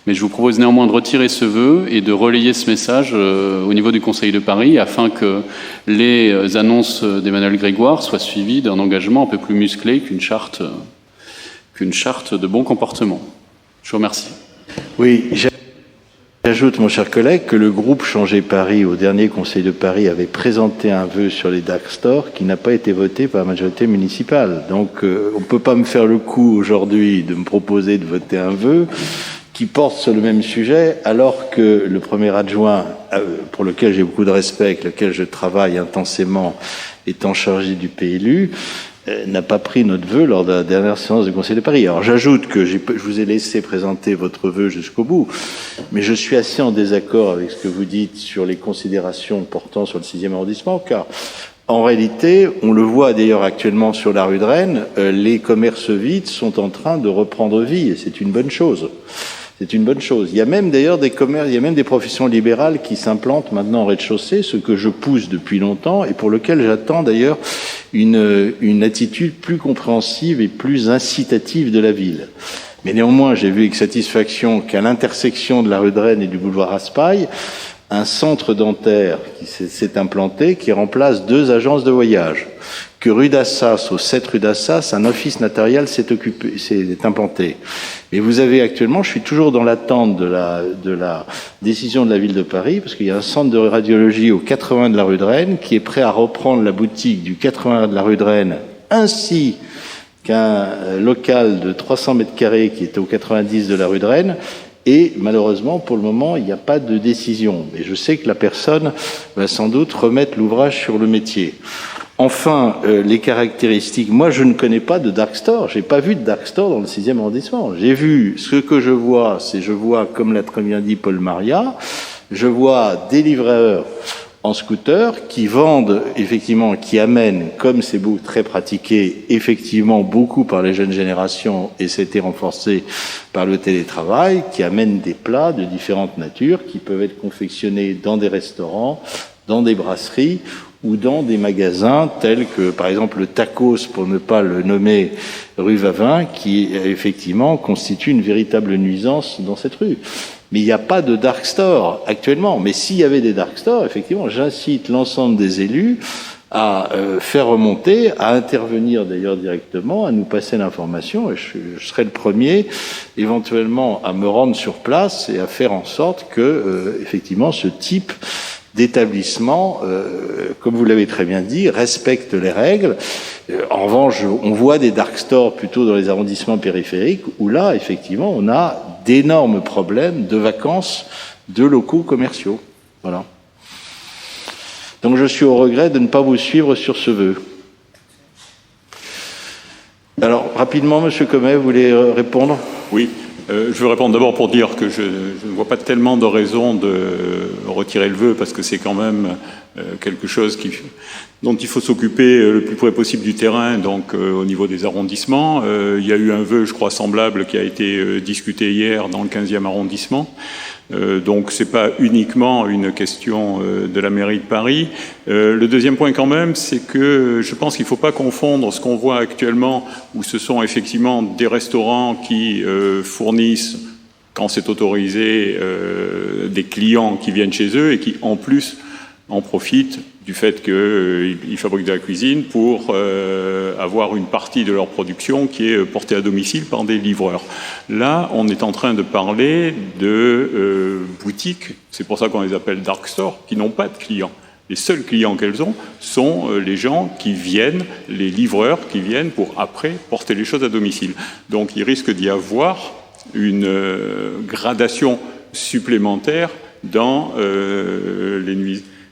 S9: Mais je vous propose néanmoins de retirer ce vœu et de relayer ce message au niveau du Conseil de Paris afin que les annonces d'Emmanuel Grégoire soient suivies d'un engagement un peu plus musclé qu'une charte de bon comportement. Je vous remercie.
S1: Oui, j'ajoute, mon cher collègue, que le groupe Changer Paris, au dernier Conseil de Paris, avait présenté un vœu sur les dark stores qui n'a pas été voté par la majorité municipale. Donc, on ne peut pas me faire le coup aujourd'hui de me proposer de voter un vœu qui porte sur le même sujet, alors que le premier adjoint, pour lequel j'ai beaucoup de respect, avec lequel je travaille intensément, étant chargé du PLU, n'a pas pris notre vœu lors de la dernière séance du Conseil de Paris. Alors j'ajoute que je vous ai laissé présenter votre vœu jusqu'au bout, mais je suis assez en désaccord avec ce que vous dites sur les considérations portant sur le 6e arrondissement, car en réalité, on le voit d'ailleurs actuellement sur la rue de Rennes, les commerces vides sont en train de reprendre vie, et c'est une bonne chose. C'est une bonne chose. Il y a même d'ailleurs des commerces, il y a même des professions libérales qui s'implantent maintenant en rez-de-chaussée, ce que je pousse depuis longtemps et pour lequel j'attends d'ailleurs une attitude plus compréhensive et plus incitative de la ville. Mais néanmoins, j'ai vu avec satisfaction qu'à l'intersection de la rue de Rennes et du boulevard Raspail, un centre dentaire qui s'est implanté, qui remplace 2 agences de voyage. Que rue d'Assas, au 7 rue d'Assas, un office notarial s'est implanté. Et vous avez actuellement, je suis toujours dans l'attente de la décision de la ville de Paris, parce qu'il y a un centre de radiologie au 80 de la rue de Rennes qui est prêt à reprendre la boutique du 80 de la rue de Rennes, ainsi qu'un local de 300 mètres carrés qui était au 90 de la rue de Rennes. Et malheureusement, pour le moment, il n'y a pas de décision. Mais je sais que la personne va sans doute remettre l'ouvrage sur le métier. Enfin, les caractéristiques. Moi, je ne connais pas de dark store. J'ai pas vu de dark store dans le 6e arrondissement. J'ai vu, ce que je vois, comme l'a très bien dit Paul Maria, je vois des livreurs en scooter qui vendent, effectivement, qui amènent, comme c'est très pratiqué, effectivement, beaucoup par les jeunes générations, et c'était renforcé par le télétravail, qui amènent des plats de différentes natures qui peuvent être confectionnés dans des restaurants, dans des brasseries, ou dans des magasins tels que, par exemple, le Tacos, pour ne pas le nommer, rue Vavin, qui, effectivement, constitue une véritable nuisance dans cette rue. Mais il n'y a pas de dark store actuellement. Mais s'il y avait des dark stores, effectivement, j'incite l'ensemble des élus à faire remonter, à intervenir d'ailleurs directement, à nous passer l'information. Et je serai le premier, éventuellement, à me rendre sur place et à faire en sorte que, effectivement, ce type d'établissement, comme vous l'avez très bien dit, respecte les règles. En revanche, on voit des dark stores plutôt dans les arrondissements périphériques où là, effectivement, on a d'énormes problèmes de vacances de locaux commerciaux. Voilà. Donc je suis au regret de ne pas vous suivre sur ce vœu. Alors, rapidement, Monsieur Comet, vous voulez répondre ?
S6: Oui. Je veux répondre d'abord pour dire que je ne vois pas tellement de raison de retirer le vœu, parce que c'est quand même quelque chose dont il faut s'occuper le plus près possible du terrain, donc au niveau des arrondissements. Il y a eu un vœu, je crois, semblable qui a été discuté hier dans le 15e arrondissement. Donc c'est pas uniquement une question de la mairie de Paris. Le deuxième point quand même, c'est que je pense qu'il ne faut pas confondre ce qu'on voit actuellement, où ce sont effectivement des restaurants qui fournissent, quand c'est autorisé, des clients qui viennent chez eux et qui en plus en profitent du fait qu'ils fabriquent de la cuisine pour avoir une partie de leur production qui est portée à domicile par des livreurs. Là, on est en train de parler de boutiques, c'est pour ça qu'on les appelle dark stores, qui n'ont pas de clients. Les seuls clients qu'elles ont sont les gens qui viennent, les livreurs qui viennent pour après porter les choses à domicile. Donc il risque d'y avoir une gradation supplémentaire dans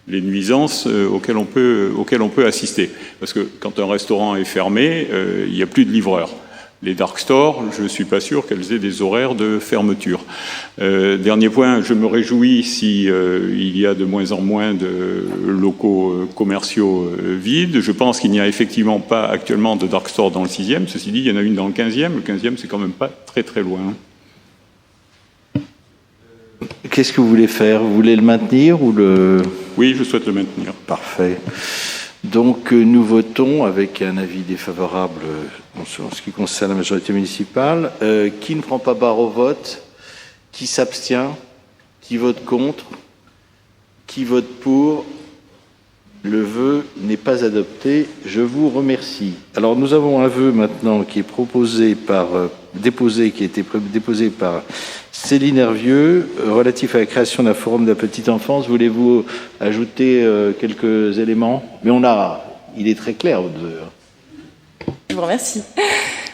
S6: les nuisances auxquelles on peut assister. Parce que quand un restaurant est fermé, il n'y a plus de livreurs. Les dark stores, je ne suis pas sûr qu'elles aient des horaires de fermeture. Dernier point, je me réjouis si il y a de moins en moins de locaux commerciaux vides. Je pense qu'il n'y a effectivement pas actuellement de dark store dans le 6e. Ceci dit, il y en a une dans le 15e. Le 15e, c'est quand même pas très très loin.
S1: Qu'est-ce que vous voulez faire? Vous voulez le maintenir ou le...
S6: Oui, je souhaite le maintenir.
S1: Parfait. Donc nous votons avec un avis défavorable en ce qui concerne la majorité municipale. Qui ne prend pas part au vote? Qui s'abstient? Qui vote contre? Qui vote pour? Le vœu n'est pas adopté. Je vous remercie. Alors nous avons un vœu maintenant qui est déposé par Céline Hervieux, relatif à la création d'un forum de la petite enfance. Voulez-vous ajouter quelques éléments? Mais il est très clair, votre vœu.
S4: Je vous remercie.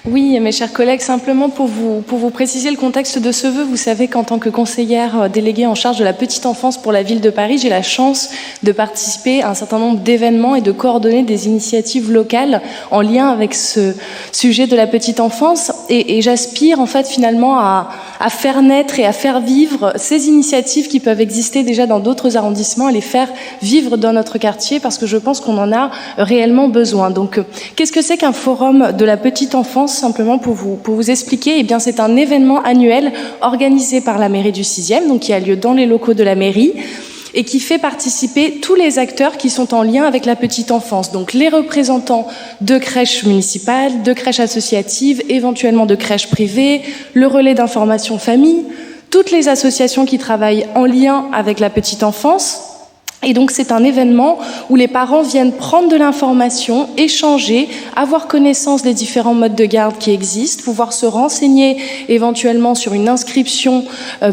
S4: Oui, mes chers collègues, simplement pour vous préciser le contexte de ce vœu, vous savez qu'en tant que conseillère déléguée en charge de la petite enfance pour la ville de Paris, j'ai la chance de participer à un certain nombre d'événements et de coordonner des initiatives locales en lien avec ce sujet de la petite enfance. Et j'aspire en fait finalement à faire naître et à faire vivre ces initiatives qui peuvent exister déjà dans d'autres arrondissements, à les faire vivre dans notre quartier parce que je pense qu'on en a réellement besoin. Donc, qu'est-ce que c'est qu'un forum de la petite enfance? Simplement pour vous expliquer, eh bien, c'est un événement annuel organisé par la mairie du 6e, donc qui a lieu dans les locaux de la mairie, et qui fait participer tous les acteurs qui sont en lien avec la petite enfance. Donc les représentants de crèches municipales, de crèches associatives, éventuellement de crèches privées, le relais d'information famille, toutes les associations qui travaillent en lien avec la petite enfance. Et donc c'est un événement où les parents viennent prendre de l'information, échanger, avoir connaissance des différents modes de garde qui existent, pouvoir se renseigner éventuellement sur une inscription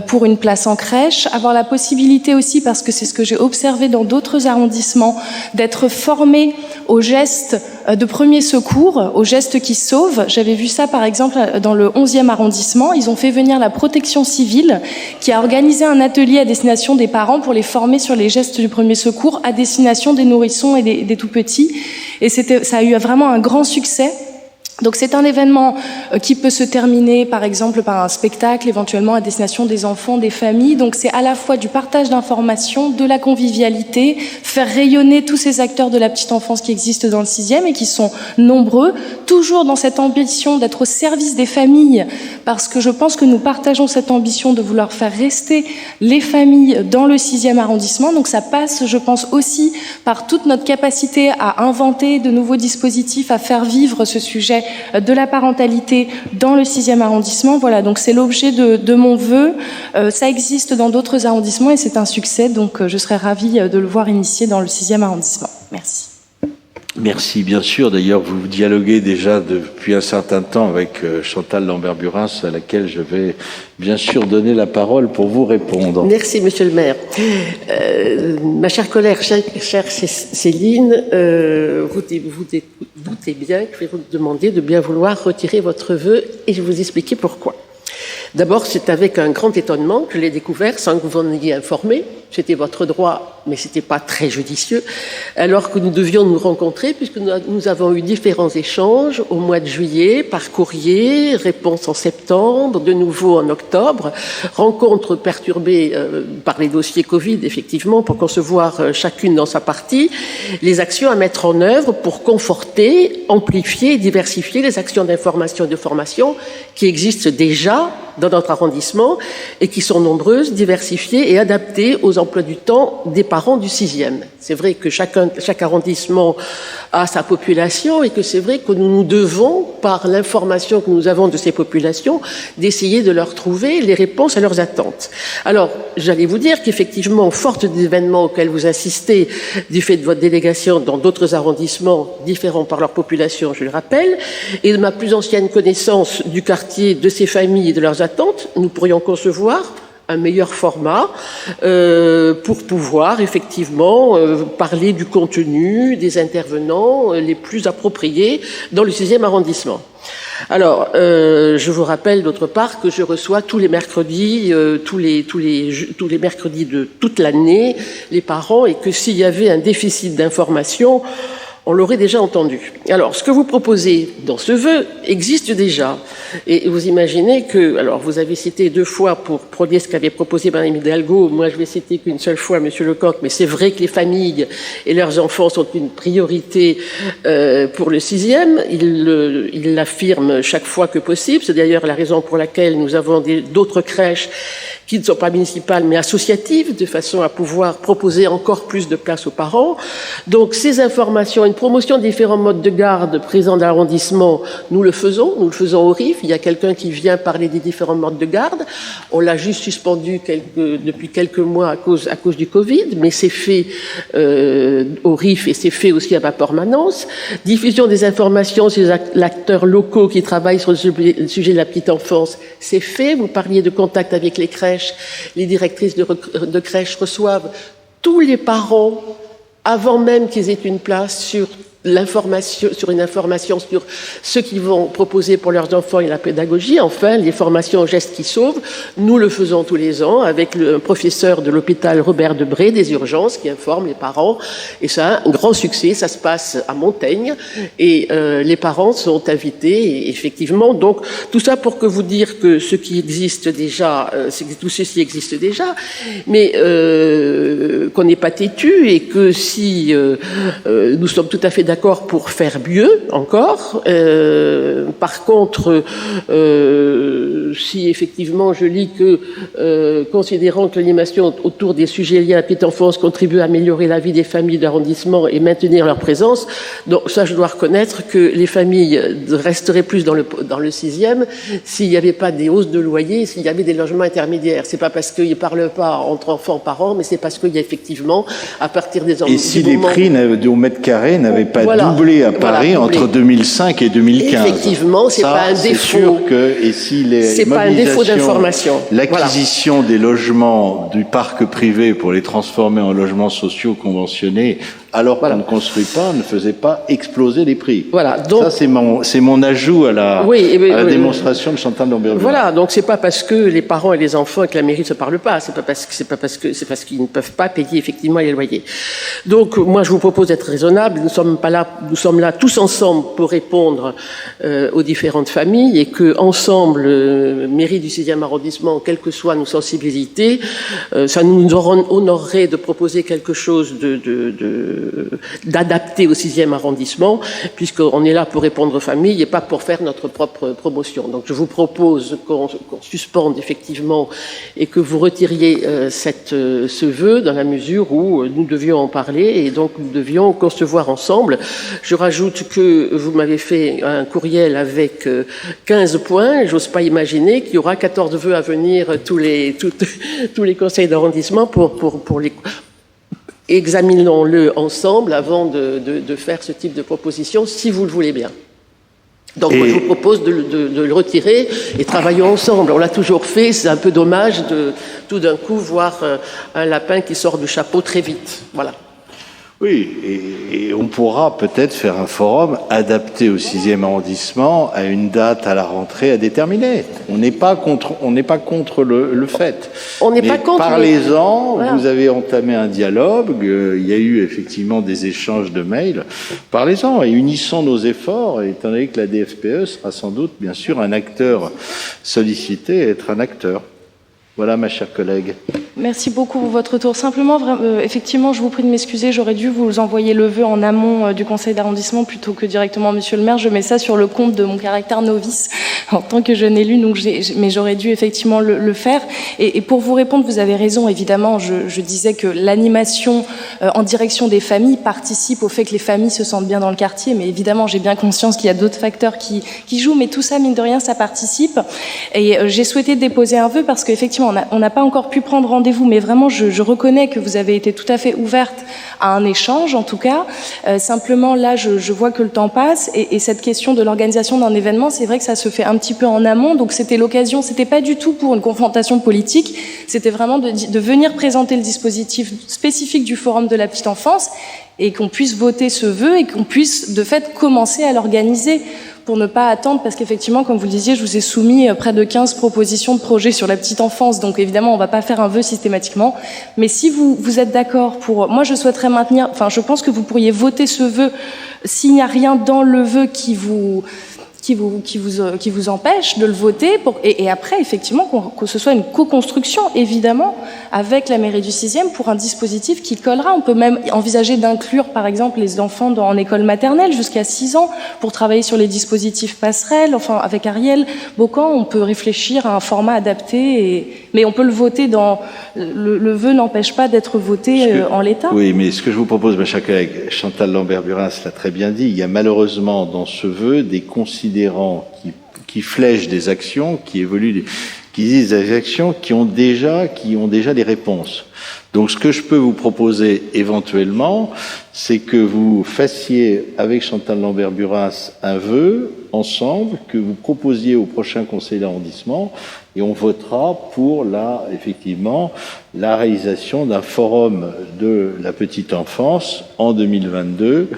S4: pour une place en crèche, avoir la possibilité aussi, parce que c'est ce que j'ai observé dans d'autres arrondissements, d'être formés aux gestes de premier secours, aux gestes qui sauvent. J'avais vu ça par exemple dans le 11e arrondissement. Ils ont fait venir la protection civile qui a organisé un atelier à destination des parents pour les former sur les gestes du premier secours à destination des nourrissons et des tout-petits. Et ça a eu vraiment un grand succès. Donc c'est un événement qui peut se terminer par exemple par un spectacle éventuellement à destination des enfants, des familles. Donc c'est à la fois du partage d'informations, de la convivialité, faire rayonner tous ces acteurs de la petite enfance qui existent dans le 6e et qui sont nombreux, toujours dans cette ambition d'être au service des familles, parce que je pense que nous partageons cette ambition de vouloir faire rester les familles dans le 6e arrondissement. Donc ça passe, je pense, aussi par toute notre capacité à inventer de nouveaux dispositifs, à faire vivre ce sujet de la parentalité dans le 6e arrondissement. Voilà, donc c'est l'objet de mon vœu. Ça existe dans d'autres arrondissements et c'est un succès, donc je serais ravie de le voir initié dans le 6e arrondissement. Merci.
S1: Merci, bien sûr. D'ailleurs, vous dialoguez déjà depuis un certain temps avec Chantal Lambert-Burins, à laquelle je vais bien sûr donner la parole pour vous répondre.
S3: Merci, monsieur le maire. Ma chère collègue, chère Céline, vous doutez bien que je vais vous demander de bien vouloir retirer votre vœu et je vais vous expliquer pourquoi. D'abord, c'est avec un grand étonnement que je l'ai découvert sans que vous en ayez informé. C'était votre droit, mais c'était pas très judicieux, alors que nous devions nous rencontrer, puisque nous avons eu différents échanges au mois de juillet, par courrier, réponse en septembre, de nouveau en octobre, rencontres perturbées par les dossiers Covid, effectivement, pour concevoir chacune dans sa partie, les actions à mettre en œuvre pour conforter, amplifier et diversifier les actions d'information et de formation qui existent déjà dans notre arrondissement et qui sont nombreuses, diversifiées et adaptées aux l'emploi du temps des parents du 6e. C'est vrai que chaque arrondissement a sa population et que c'est vrai que nous nous devons, par l'information que nous avons de ces populations, d'essayer de leur trouver les réponses à leurs attentes. Alors, j'allais vous dire qu'effectivement, forte des événements auxquels vous assistez du fait de votre délégation dans d'autres arrondissements différents par leur population, je le rappelle, et de ma plus ancienne connaissance du quartier, de ces familles et de leurs attentes, nous pourrions concevoir un meilleur format pour pouvoir effectivement parler du contenu des intervenants les plus appropriés dans le 6e arrondissement. Alors, je vous rappelle d'autre part que je reçois tous les mercredis, tous les mercredis de toute l'année, les parents, et que s'il y avait un déficit d'information, on l'aurait déjà entendu. Alors, ce que vous proposez dans ce vœu existe déjà. Et vous imaginez que, alors, vous avez cité 2 fois pour prôner ce qu'avait proposé Mme Hidalgo. Moi, je vais citer qu'une seule fois M. Lecoq, mais c'est vrai que les familles et leurs enfants sont une priorité pour le 6e. Il l'affirme chaque fois que possible. C'est d'ailleurs la raison pour laquelle nous avons d'autres crèches qui ne sont pas municipales mais associatives, de façon à pouvoir proposer encore plus de place aux parents. Donc ces informations, une promotion des différents modes de garde présents dans l'arrondissement, nous le faisons au RIF. Il y a quelqu'un qui vient parler des différents modes de garde. On l'a juste suspendu depuis quelques mois à cause du Covid, mais c'est fait au RIF et c'est fait aussi à ma permanence. Diffusion des informations sur les acteurs locaux qui travaillent sur le sujet de la petite enfance, c'est fait. Vous parliez de contact avec les crèches. Les directrices de crèches reçoivent tous les parents avant même qu'ils aient une place sur une information sur ce qu'ils vont proposer pour leurs enfants et la pédagogie. Enfin, les formations gestes qui sauvent, nous le faisons tous les ans avec le professeur de l'hôpital Robert Debré des urgences qui informe les parents. Et ça a un grand succès. Ça se passe à Montaigne et les parents sont invités. Et effectivement, donc tout ça pour que vous dire que ce qui existe déjà, tout ceci existe déjà, mais qu'on n'est pas têtu et que si nous sommes tout à fait d'accord pour faire mieux encore. Par contre, si effectivement je lis que, considérant que l'animation autour des sujets liés à la petite enfance contribue à améliorer la vie des familles d'arrondissement et maintenir leur présence, donc ça je dois reconnaître que les familles resteraient plus dans le 6e s'il n'y avait pas des hausses de loyer, s'il y avait des logements intermédiaires. C'est pas parce qu'ils ne parlent pas entre enfants par an, mais c'est parce qu'il y a effectivement, à partir des
S1: Et si les prix au mètre carré n'avaient pas doublé à Paris entre 2005 et 2015.
S3: Effectivement, c'est pas un défaut.
S1: Sûr que, et si
S3: c'est pas un défaut d'information.
S1: L'acquisition des logements du parc privé pour les transformer en logements sociaux conventionnés, alors qu'on ne construit pas, ne faisait pas exploser les prix.
S3: Voilà. Donc,
S1: ça, c'est mon ajout à la démonstration de Chantal Lambert.
S3: Voilà. Donc, c'est pas parce que les parents et les enfants et que la mairie ne se parlent pas. C'est parce qu'ils ne peuvent pas payer effectivement les loyers. Donc, moi, je vous propose d'être raisonnable. Nous sommes là tous ensemble pour répondre aux différentes familles et que ensemble, mairie du 6e arrondissement, quelles que soient nos sensibilités, ça nous honorerait de proposer quelque chose d'adapté au 6e arrondissement, puisqu'on est là pour répondre aux familles et pas pour faire notre propre promotion. Donc je vous propose qu'on suspende effectivement et que vous retiriez ce vœu dans la mesure où nous devions en parler et donc nous devions concevoir ensemble. Je rajoute que vous m'avez fait un courriel avec 15 points. J'ose pas imaginer qu'il y aura 14 vœux à venir tous les conseils d'arrondissement pour les... Examinons-le ensemble avant de faire ce type de proposition, si vous le voulez bien. Donc, moi, je vous propose de le retirer et travaillons ensemble. On l'a toujours fait, c'est un peu dommage de tout d'un coup voir un lapin qui sort du chapeau très vite. Voilà.
S1: Oui, et on pourra peut-être faire un forum adapté au 6e arrondissement à une date à la rentrée à déterminer. On n'est pas contre le fait.
S3: On n'est pas contre.
S1: Parlez-en.
S3: Voilà.
S1: Vous avez entamé un dialogue. Il y a eu effectivement des échanges de mails. Parlez-en et unissons nos efforts. Étant donné que la DFPE sera sans doute, bien sûr, un acteur sollicité à être un acteur. Voilà, ma chère collègue.
S4: Merci beaucoup pour votre retour. Simplement, effectivement, je vous prie de m'excuser, j'aurais dû vous envoyer le vœu en amont du conseil d'arrondissement plutôt que directement monsieur le maire. Je mets ça sur le compte de mon caractère novice en tant que jeune élu, donc mais j'aurais dû effectivement le faire. Et pour vous répondre, vous avez raison, évidemment, je disais que l'animation en direction des familles participe au fait que les familles se sentent bien dans le quartier, mais évidemment, j'ai bien conscience qu'il y a d'autres facteurs qui jouent, mais tout ça, mine de rien, ça participe. Et j'ai souhaité déposer un vœu parce qu'effectivement, on n'a pas encore pu prendre rendez-vous, mais vraiment, je reconnais que vous avez été tout à fait ouverte à un échange, en tout cas. Simplement, là, je vois que le temps passe, et cette question de l'organisation d'un événement, c'est vrai que ça se fait un petit peu en amont, donc c'était l'occasion, c'était pas du tout pour une confrontation politique, c'était vraiment de venir présenter le dispositif spécifique du Forum de la petite enfance, et qu'on puisse voter ce vœu, et qu'on puisse, de fait, commencer à l'organiser, pour ne pas attendre, parce qu'effectivement, comme vous le disiez, je vous ai soumis près de 15 propositions de projets sur la petite enfance, donc évidemment, on va pas faire un vœu systématiquement, mais si vous êtes d'accord pour... Moi, je souhaiterais maintenir... Enfin, je pense que vous pourriez voter ce vœu s'il n'y a rien dans le vœu qui vous empêche de le voter, et après, effectivement, que ce soit une co-construction, évidemment, avec la mairie du 6e pour un dispositif qui collera. On peut même envisager d'inclure, par exemple, les enfants en école maternelle jusqu'à 6 ans pour travailler sur les dispositifs passerelles. Enfin, avec Ariel Bocan, on peut réfléchir à un format adapté, mais on peut le voter dans... Le vœu n'empêche pas d'être voté en l'état.
S1: Oui, mais ce que je vous propose, ma chère collègue, Chantal Lambert-Burins l'a très bien dit, il y a malheureusement dans ce vœu des considérants qui flèchent des actions, qui évoluent, qui disent des actions qui ont déjà des réponses. Donc ce que je peux vous proposer éventuellement, c'est que vous fassiez avec Chantal Lambert-Burins un vœu ensemble, que vous proposiez au prochain conseil d'arrondissement, et on votera pour effectivement la réalisation d'un forum de la petite enfance en 2022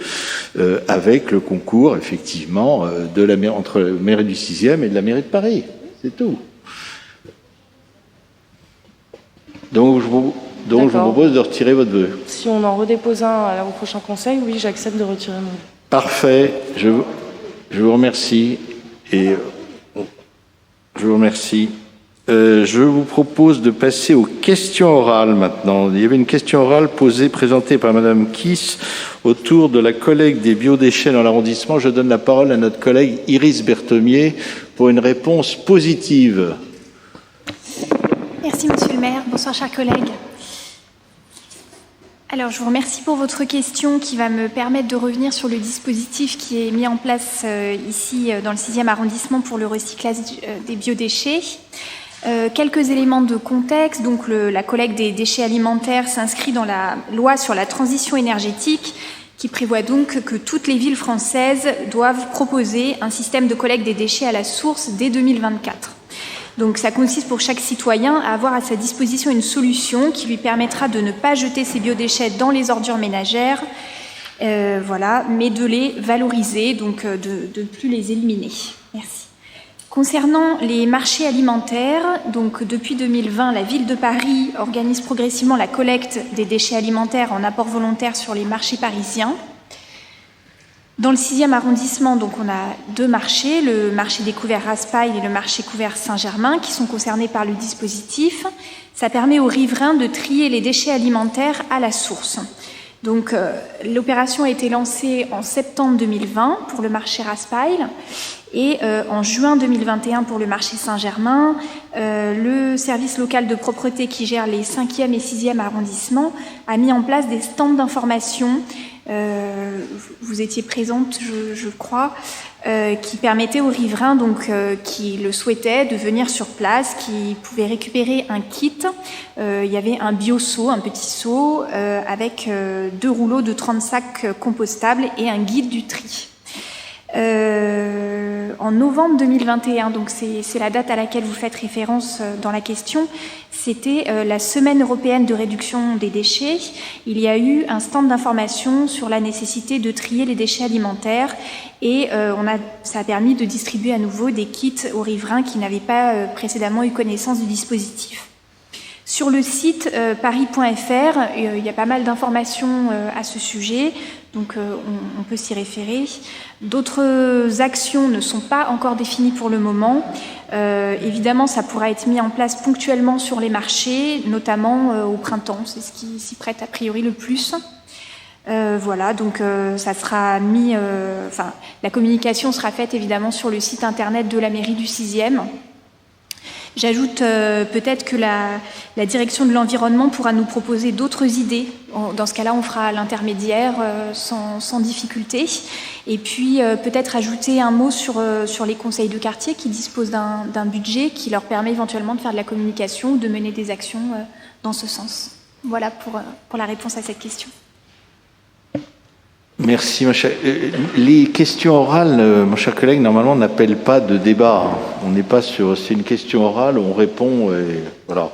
S1: avec le concours effectivement entre la mairie du 6e et de la mairie de Paris. C'est tout. Donc je vous propose de retirer votre vœu.
S4: Si on en redépose un au prochain conseil, oui, j'accepte de retirer mon vœu.
S1: Parfait. Je vous remercie. Et je vous remercie. Je vous propose de passer aux questions orales maintenant. Il y avait une question orale présentée par Madame Kiss autour de la collecte des biodéchets dans l'arrondissement. Je donne la parole à notre collègue Iris Berthomier pour une réponse positive.
S10: Merci, Monsieur le maire. Bonsoir, chers collègues. Alors, je vous remercie pour votre question qui va me permettre de revenir sur le dispositif qui est mis en place ici dans le 6e arrondissement pour le recyclage des biodéchets. Quelques éléments de contexte. Donc, la collecte des déchets alimentaires s'inscrit dans la loi sur la transition énergétique qui prévoit donc que toutes les villes françaises doivent proposer un système de collecte des déchets à la source dès 2024. Donc ça consiste pour chaque citoyen à avoir à sa disposition une solution qui lui permettra de ne pas jeter ses biodéchets dans les ordures ménagères, mais de les valoriser, donc de ne plus les éliminer. Merci. Concernant les marchés alimentaires, donc depuis 2020, la ville de Paris organise progressivement la collecte des déchets alimentaires en apport volontaire sur les marchés parisiens. Dans le 6e arrondissement, donc, on a 2 marchés, le marché des couverts Raspail et le marché couvert Saint-Germain, qui sont concernés par le dispositif. Ça permet aux riverains de trier les déchets alimentaires à la source. Donc, l'opération a été lancée en septembre 2020 pour le marché Raspail et en juin 2021 pour le marché Saint-Germain. Le service local de propreté qui gère les 5e et 6e arrondissements a mis en place des stands d'information. Vous étiez présente, je crois, qui permettait aux riverains donc, qui le souhaitaient de venir sur place, qui pouvaient récupérer un kit. Il y avait un bio-seau, un petit seau, avec 2 rouleaux de 30 sacs compostables et un guide du tri. En novembre 2021, donc c'est la date à laquelle vous faites référence dans la question, c'était la semaine européenne de réduction des déchets. Il y a eu un stand d'information sur la nécessité de trier les déchets alimentaires et ça a permis de distribuer à nouveau des kits aux riverains qui n'avaient pas précédemment eu connaissance du dispositif. Sur le site paris.fr, il y a pas mal d'informations à ce sujet, donc on peut s'y référer. D'autres actions ne sont pas encore définies pour le moment. Évidemment, ça pourra être mis en place ponctuellement sur les marchés, notamment au printemps, c'est ce qui s'y prête a priori le plus. Voilà, donc ça sera mis, la communication sera faite évidemment sur le site internet de la mairie du 6e. J'ajoute peut-être que la direction de l'environnement pourra nous proposer d'autres idées. Dans ce cas-là, on fera l'intermédiaire sans difficulté. Et puis peut-être ajouter un mot sur les conseils de quartier qui disposent d'un budget qui leur permet éventuellement de faire de la communication ou de mener des actions dans ce sens. Voilà pour la réponse à cette question.
S1: Merci, mon cher. Les questions orales, mon cher collègue, normalement, n'appellent pas de débat. On n'est pas sur... C'est une question orale, on répond, et voilà.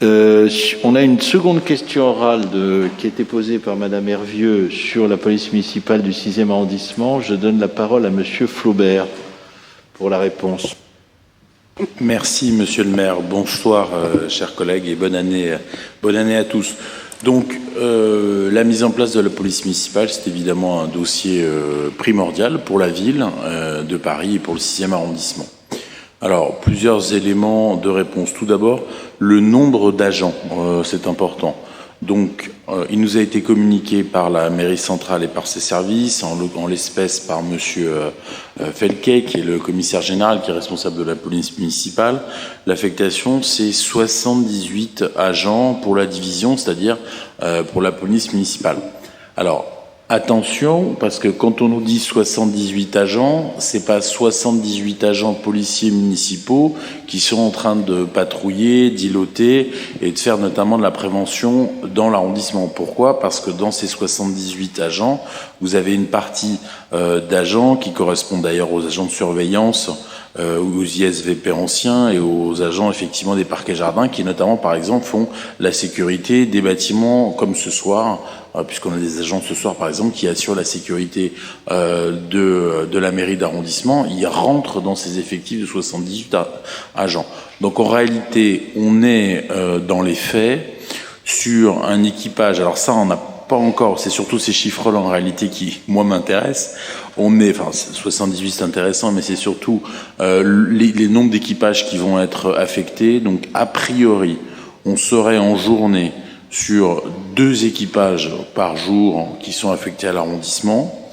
S1: On a une seconde question orale qui a été posée par Madame Hervieux sur la police municipale du 6e arrondissement. Je donne la parole à Monsieur Flaubert pour la réponse.
S11: Merci, Monsieur le maire. Bonsoir, chers collègues, et bonne année à tous. Donc, la mise en place de la police municipale, c'est évidemment un dossier primordial pour la ville de Paris et pour le 6e arrondissement. Alors, plusieurs éléments de réponse. Tout d'abord, le nombre d'agents, c'est important. Donc, il nous a été communiqué par la mairie centrale et par ses services, en l'espèce par Monsieur Felquet, qui est le commissaire général, qui est responsable de la police municipale. L'affectation, c'est 78 agents pour la division, c'est-à-dire pour la police municipale. Alors, attention, parce que quand on nous dit 78 agents, c'est pas 78 agents policiers municipaux qui sont en train de patrouiller, d'îloter et de faire notamment de la prévention dans l'arrondissement. Pourquoi ? Parce que dans ces 78 agents, vous avez une partie d'agents qui correspondent d'ailleurs aux agents de surveillance, aux ISVP anciens et aux agents effectivement des parquets jardins qui notamment par exemple font la sécurité des bâtiments comme ce soir, puisqu'on a des agents ce soir par exemple qui assurent la sécurité de la mairie d'arrondissement. Ils rentrent dans ces effectifs de 78 agents. Donc en réalité on est dans les faits sur un équipage, alors ça on n'a pas encore, c'est surtout ces chiffres-là en réalité qui, moi, m'intéressent. On est, 78 c'est intéressant, mais c'est surtout les nombres d'équipages qui vont être affectés. Donc, a priori, on serait en journée sur 2 équipages par jour qui sont affectés à l'arrondissement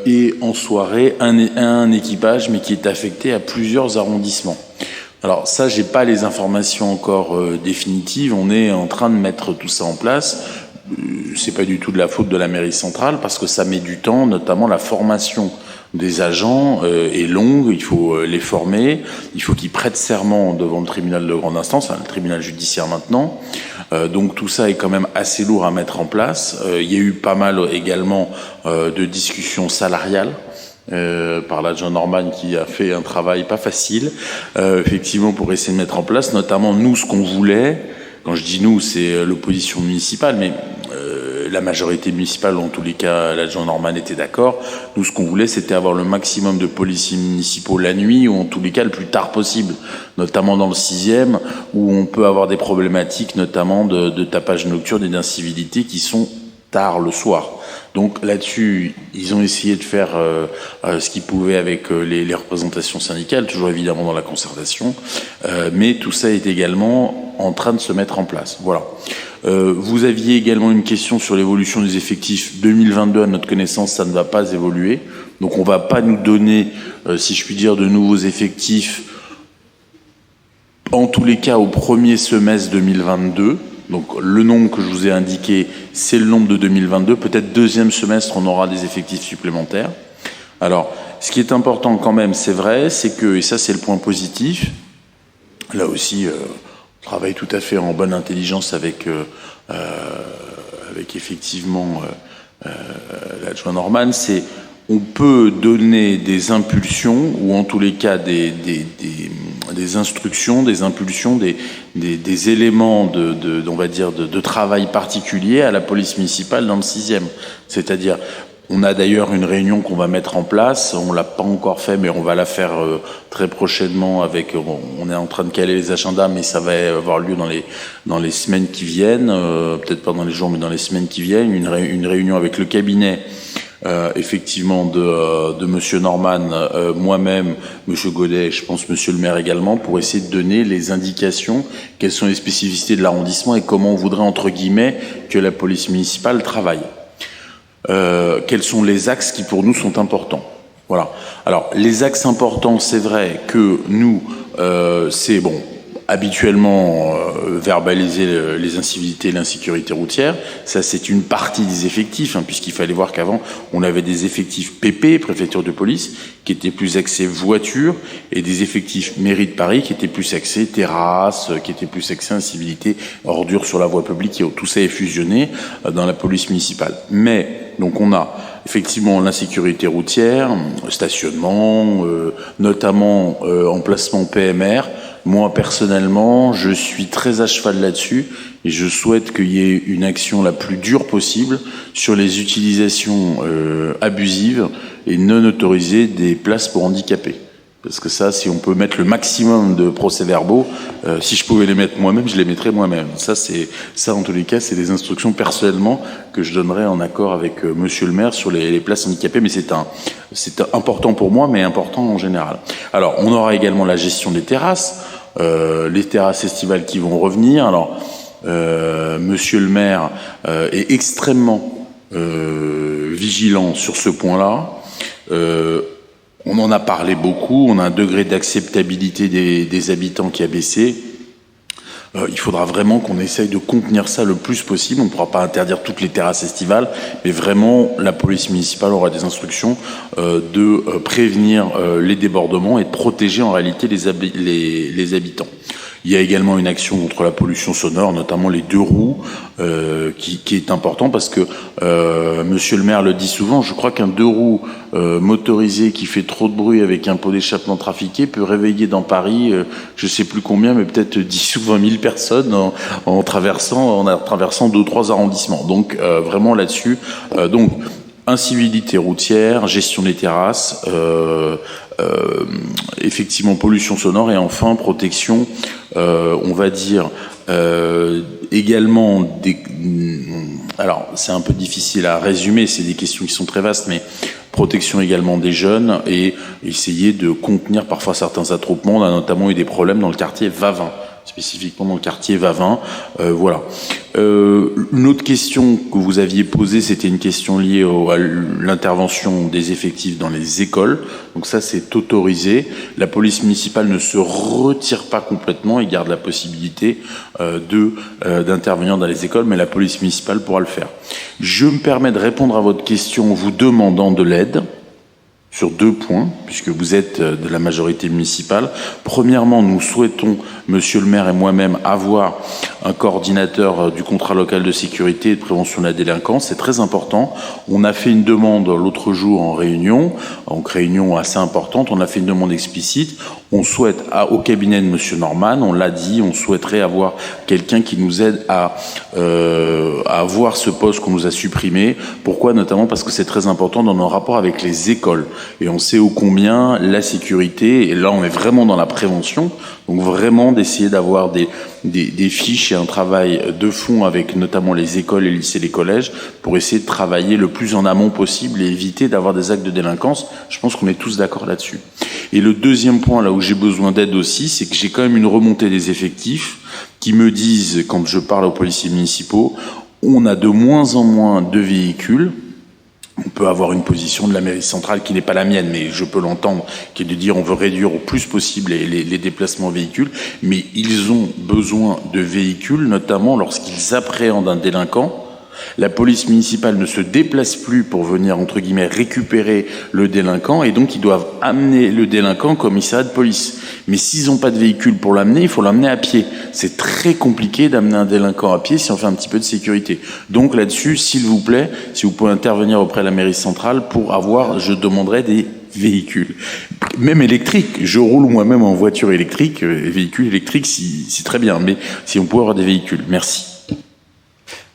S11: et en soirée, un équipage, mais qui est affecté à plusieurs arrondissements. Alors ça, j'ai pas les informations encore définitives. On est en train de mettre tout ça en place. C'est pas du tout de la faute de la mairie centrale parce que ça met du temps, notamment la formation des agents est longue, il faut les former, il faut qu'ils prêtent serment devant le tribunal de grande instance, le tribunal judiciaire maintenant. Donc tout ça est quand même assez lourd à mettre en place. Il y a eu pas mal également de discussions salariales par l'adjoint Norman qui a fait un travail pas facile, effectivement pour essayer de mettre en place, notamment nous ce qu'on voulait. Quand je dis nous, c'est l'opposition municipale, mais la majorité municipale, en tous les cas, l'adjoint Norman était d'accord. Nous, ce qu'on voulait, c'était avoir le maximum de policiers municipaux la nuit, ou en tous les cas le plus tard possible, notamment dans le 6e, où on peut avoir des problématiques, notamment de tapage nocturne et d'incivilité qui sont tard le soir. Donc là-dessus, ils ont essayé de faire ce qu'ils pouvaient avec les représentations syndicales, toujours évidemment dans la concertation, mais tout ça est également en train de se mettre en place. Voilà. Vous aviez également une question sur l'évolution des effectifs 2022. À notre connaissance, ça ne va pas évoluer. Donc on ne va pas nous donner, si je puis dire, de nouveaux effectifs, en tous les cas au premier semestre 2022. Donc le nombre que je vous ai indiqué, c'est le nombre de 2022. Peut-être deuxième semestre, on aura des effectifs supplémentaires. Alors, ce qui est important quand même, c'est vrai, c'est que, et ça c'est le point positif, là aussi, on travaille tout à fait en bonne intelligence avec effectivement l'adjoint Norman, c'est on peut donner des impulsions, ou en tous les cas des instructions, des impulsions, des éléments on va dire de travail particulier à la police municipale dans le 6e. C'est-à-dire, On a d'ailleurs une réunion qu'on va mettre en place. On l'a pas encore fait, mais on va la faire très prochainement. On est en train de caler les agendas, mais ça va avoir lieu dans les semaines qui viennent. Peut-être pas dans les jours, mais dans les semaines qui viennent. Une réunion avec le cabinet, effectivement, de Monsieur Norman, moi-même, Monsieur Godet, et je pense Monsieur le maire également, pour essayer de donner les indications, quelles sont les spécificités de l'arrondissement et comment on voudrait, entre guillemets, que la police municipale travaille. Quels sont les axes qui pour nous sont importants. Voilà. Alors les axes importants, c'est vrai que nous, c'est bon, habituellement verbaliser les incivilités et l'insécurité routière. Ça, c'est une partie des effectifs, puisqu'il fallait voir qu'avant, on avait des effectifs PP, préfecture de police, qui étaient plus axés voitures, et des effectifs mairie de Paris qui étaient plus axés terrasse, qui étaient plus axés incivilité, ordures sur la voie publique, et tout ça est fusionné dans la police municipale. Mais donc on a effectivement l'insécurité routière, stationnement, notamment emplacement PMR. Moi, personnellement, je suis très à cheval là-dessus et je souhaite qu'il y ait une action la plus dure possible sur les utilisations abusives et non autorisées des places pour handicapés. Parce que ça, si on peut mettre le maximum de procès-verbaux, si je pouvais les mettre moi-même, je les mettrais moi-même. Ça, en tous les cas, c'est des instructions personnellement que je donnerais en accord avec Monsieur le maire sur les places handicapées. Mais c'est important pour moi, mais important en général. Alors, on aura également la gestion des terrasses, les terrasses estivales qui vont revenir. Alors, Monsieur le maire est extrêmement vigilant sur ce point-là. On en a parlé beaucoup, on a un degré d'acceptabilité des habitants qui a baissé. Il faudra vraiment qu'on essaye de contenir ça le plus possible. On ne pourra pas interdire toutes les terrasses estivales, mais vraiment, la police municipale aura des instructions de prévenir les débordements et de protéger en réalité les habitants. Il y a également une action contre la pollution sonore, notamment les 2 roues, qui est important parce que Monsieur le maire le dit souvent. Je crois qu'un 2 roues motorisé qui fait trop de bruit avec un pot d'échappement trafiqué peut réveiller dans Paris, je sais plus combien, mais peut-être 10 ou 20 000 personnes en traversant 2 ou 3 arrondissements. Donc vraiment là-dessus. Donc incivilité routière, gestion des terrasses. Effectivement pollution sonore et enfin protection, on va dire également alors c'est un peu difficile à résumer, c'est des questions qui sont très vastes, mais protection également des jeunes et essayer de contenir parfois certains attroupements. On a notamment eu des problèmes dans le quartier Vavin, spécifiquement dans le quartier Vavin. Voilà. Une autre question que vous aviez posée, c'était une question liée à l'intervention des effectifs dans les écoles. Donc ça, c'est autorisé. La police municipale ne se retire pas complètement et garde la possibilité d'intervenir dans les écoles, mais la police municipale pourra le faire. Je me permets de répondre à votre question en vous demandant de l'aide sur 2 points, puisque vous êtes de la majorité municipale. Premièrement, nous souhaitons, Monsieur le maire et moi-même, avoir un coordinateur du contrat local de sécurité et de prévention de la délinquance. C'est très important. On a fait une demande l'autre jour en réunion, donc réunion assez importante. On a fait une demande explicite. On souhaite, au cabinet de Monsieur Norman, on l'a dit, on souhaiterait avoir quelqu'un qui nous aide à avoir ce poste qu'on nous a supprimé. Pourquoi? Notamment parce que c'est très important dans nos rapports avec les écoles. Et on sait ô combien la sécurité, et là on est vraiment dans la prévention, donc vraiment d'essayer d'avoir des fiches et un travail de fond avec notamment les écoles, les lycées, les collèges, pour essayer de travailler le plus en amont possible et éviter d'avoir des actes de délinquance. Je pense qu'on est tous d'accord là-dessus. Et le deuxième point, là où j'ai besoin d'aide aussi, c'est que j'ai quand même une remontée des effectifs qui me disent, quand je parle aux policiers municipaux, on a de moins en moins de véhicules. On peut avoir une position de la mairie centrale qui n'est pas la mienne, mais je peux l'entendre, qui est de dire on veut réduire au plus possible les déplacements véhicules, mais ils ont besoin de véhicules, notamment lorsqu'ils appréhendent un délinquant. La police municipale ne se déplace plus pour venir, entre guillemets, récupérer le délinquant, et donc ils doivent amener le délinquant au commissariat de police. Mais s'ils n'ont pas de véhicule pour l'amener, il faut l'amener à pied. C'est très compliqué d'amener un délinquant à pied si on fait un petit peu de sécurité. Donc là-dessus, s'il vous plaît, si vous pouvez intervenir auprès de la mairie centrale pour avoir, je demanderai des véhicules. Même électriques. Je roule moi-même en voiture électrique, véhicule électrique, c'est très bien, mais si on peut avoir des véhicules. Merci.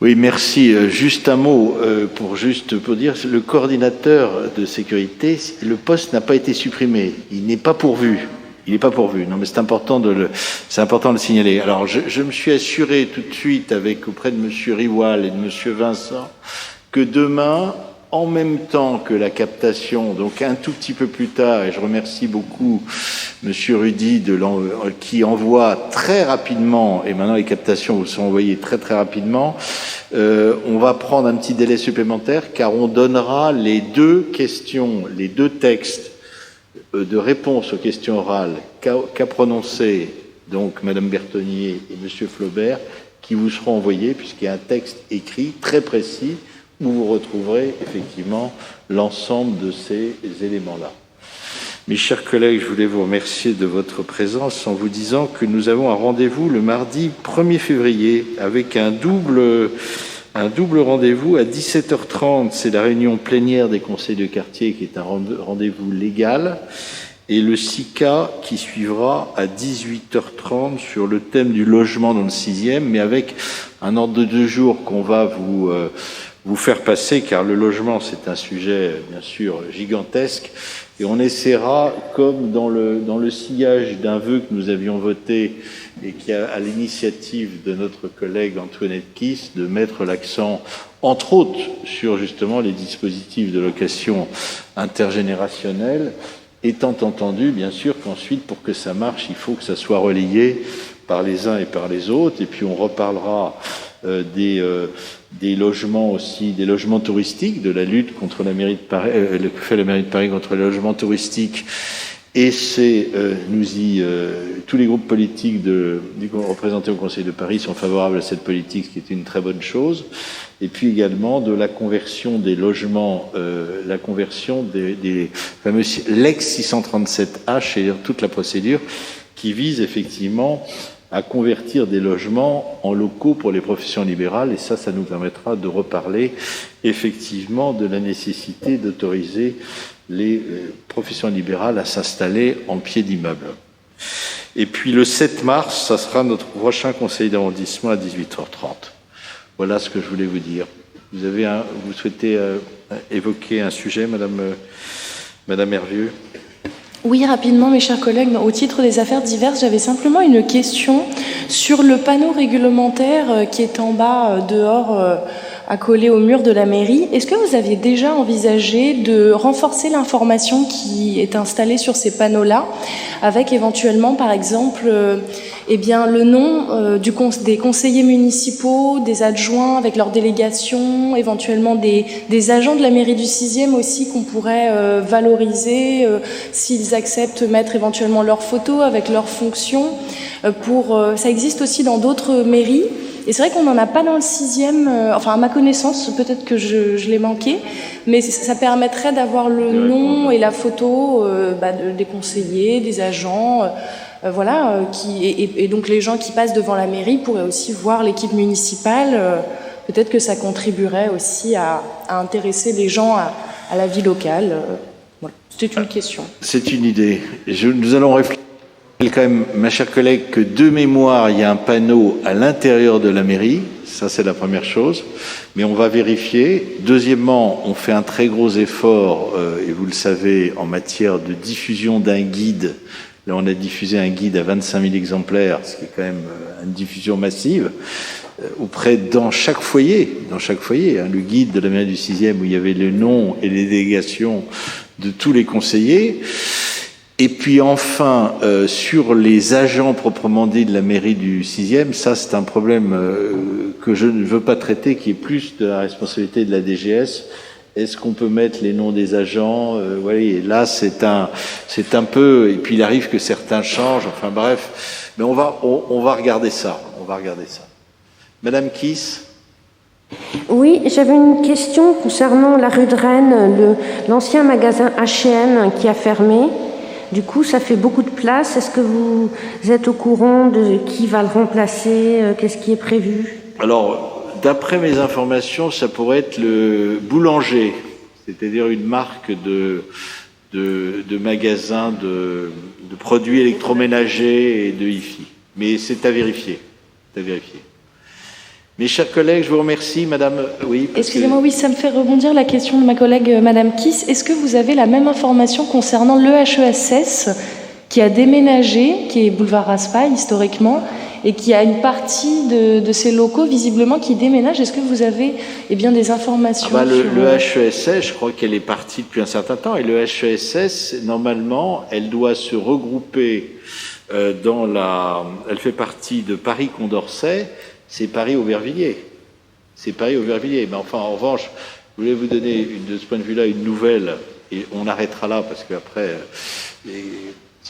S1: Oui, merci. Juste un mot pour dire, le coordinateur de sécurité, le poste n'a pas été supprimé. Il n'est pas pourvu. Il n'est pas pourvu. Non, mais c'est important de le signaler. Alors, je me suis assuré tout de suite auprès de Monsieur Riwal et de Monsieur Vincent que demain, en même temps que la captation, donc un tout petit peu plus tard, et je remercie beaucoup Monsieur Rudy qui envoie très rapidement, et maintenant les captations vous sont envoyées très très rapidement, on va prendre un petit délai supplémentaire car on donnera les deux textes de réponse aux questions orales qu'a prononcé donc Madame Bertonnier et Monsieur Flaubert, qui vous seront envoyés puisqu'il y a un texte écrit très précis où vous retrouverez effectivement l'ensemble de ces éléments-là. Mes chers collègues, je voulais vous remercier de votre présence en vous disant que nous avons un rendez-vous le mardi 1er février avec un double rendez-vous à 17h30. C'est la réunion plénière des conseils de quartier qui est un rendez-vous légal, et le SICA qui suivra à 18h30 sur le thème du logement dans le 6e, mais avec un ordre de 2 jours qu'on va vous faire passer, car le logement, c'est un sujet, bien sûr, gigantesque, et on essaiera, comme dans le sillage d'un vœu que nous avions voté, et qui a à l'initiative de notre collègue Antoinette Kiss, de mettre l'accent, entre autres, sur justement les dispositifs de location intergénérationnelle, étant entendu, bien sûr, qu'ensuite, pour que ça marche, il faut que ça soit relayé par les uns et par les autres, et puis on reparlera des logements aussi, des logements touristiques, de la lutte contre la mairie de Paris, que fait la mairie de Paris contre les logements touristiques. Et c'est tous les groupes politiques représentés au Conseil de Paris sont favorables à cette politique, ce qui est une très bonne chose. Et puis également de la conversion des logements, la conversion des fameux l'ex 637H et toute la procédure qui vise effectivement à convertir des logements en locaux pour les professions libérales, et ça nous permettra de reparler effectivement de la nécessité d'autoriser les professions libérales à s'installer en pied d'immeuble. Et puis le 7 mars, ça sera notre prochain conseil d'arrondissement à 18h30. Voilà ce que je voulais vous dire. Vous souhaitez évoquer un sujet, Madame Hervieux ?
S4: Oui, rapidement, mes chers collègues, au titre des affaires diverses, j'avais simplement une question sur le panneau réglementaire qui est en bas, dehors, accolé au mur de la mairie. Est-ce que vous aviez déjà envisagé de renforcer l'information qui est installée sur ces panneaux-là, avec éventuellement, par exemple, le nom des conseillers municipaux, des adjoints avec leur délégation, éventuellement des agents de la mairie du 6e aussi qu'on pourrait valoriser s'ils acceptent mettre éventuellement leurs photos avec leurs fonctions. Ça existe aussi dans d'autres mairies. Et c'est vrai qu'on n'en a pas dans le 6e, à ma connaissance, peut-être que je l'ai manqué, mais ça permettrait d'avoir le nom et la photo des conseillers, des agents, et donc les gens qui passent devant la mairie pourraient aussi voir l'équipe municipale. Peut-être que ça contribuerait aussi à intéresser les gens à la vie locale. Voilà. C'était une question.
S1: C'est une idée. Nous allons réfléchir. Quand même, ma chère collègue, que de mémoire, il y a un panneau à l'intérieur de la mairie. Ça, c'est la première chose. Mais on va vérifier. Deuxièmement, on fait un très gros effort, et vous le savez, en matière de diffusion d'un guide. Là, on a diffusé un guide à 25 000 exemplaires, ce qui est quand même une diffusion massive, dans chaque foyer, le guide de la mairie du 6e, où il y avait les noms et les délégations de tous les conseillers. Et puis enfin, sur les agents proprement dits de la mairie du 6e, ça c'est un problème que je ne veux pas traiter, qui est plus de la responsabilité de la DGS. Est-ce qu'on peut mettre les noms des agents ? Et là c'est un peu, et puis il arrive que certains changent, enfin bref. Mais on va regarder ça, Madame Kiss ?
S7: Oui, j'avais une question concernant la rue de Rennes, l'ancien magasin H&M qui a fermé. Du coup, ça fait beaucoup de place. Est-ce que vous êtes au courant de qui va le remplacer ? Qu'est-ce qui est prévu ?
S1: Alors, d'après mes informations, ça pourrait être le Boulanger, c'est-à-dire une marque de magasins de produits électroménagers et de hi-fi. Mais c'est à vérifier. Mes chers collègues, je vous remercie, Madame. Oui.
S4: Excusez-moi, oui, ça me fait rebondir la question de ma collègue Madame Kiss. Est-ce que vous avez la même information concernant l'EHESS qui a déménagé, qui est boulevard Raspail historiquement, et qui a une partie de ses locaux visiblement qui déménage? Est-ce que vous avez des informations sur
S1: le HESS, je crois qu'elle est partie depuis un certain temps, et le HESS, normalement, elle doit se regrouper elle fait partie de Paris-Condorcet. C'est Paris-Aubervilliers. Mais enfin, en revanche, je voulais vous donner, de ce point de vue-là, une nouvelle, et on arrêtera là, parce qu'après, si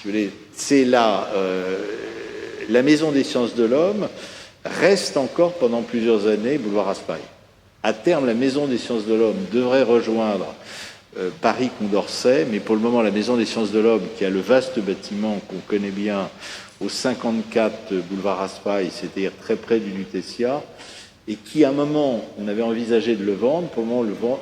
S1: vous voulez, c'est là, la Maison des Sciences de l'Homme reste encore pendant plusieurs années boulevard Raspail. À terme, la Maison des Sciences de l'Homme devrait rejoindre Paris-Condorcet, mais pour le moment, la Maison des Sciences de l'Homme, qui a le vaste bâtiment qu'on connaît bien, au 54 boulevard Raspail, c'est-à-dire très près du Lutetia, et qui, à un moment, on avait envisagé de le vendre. Pour le moment,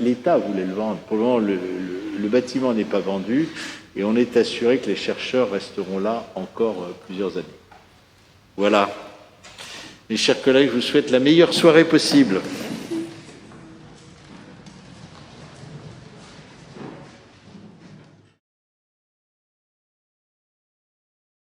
S1: l'État voulait le vendre. Pour le moment, le bâtiment n'est pas vendu, et on est assuré que les chercheurs resteront là encore plusieurs années. Voilà. Mes chers collègues, je vous souhaite la meilleure soirée possible.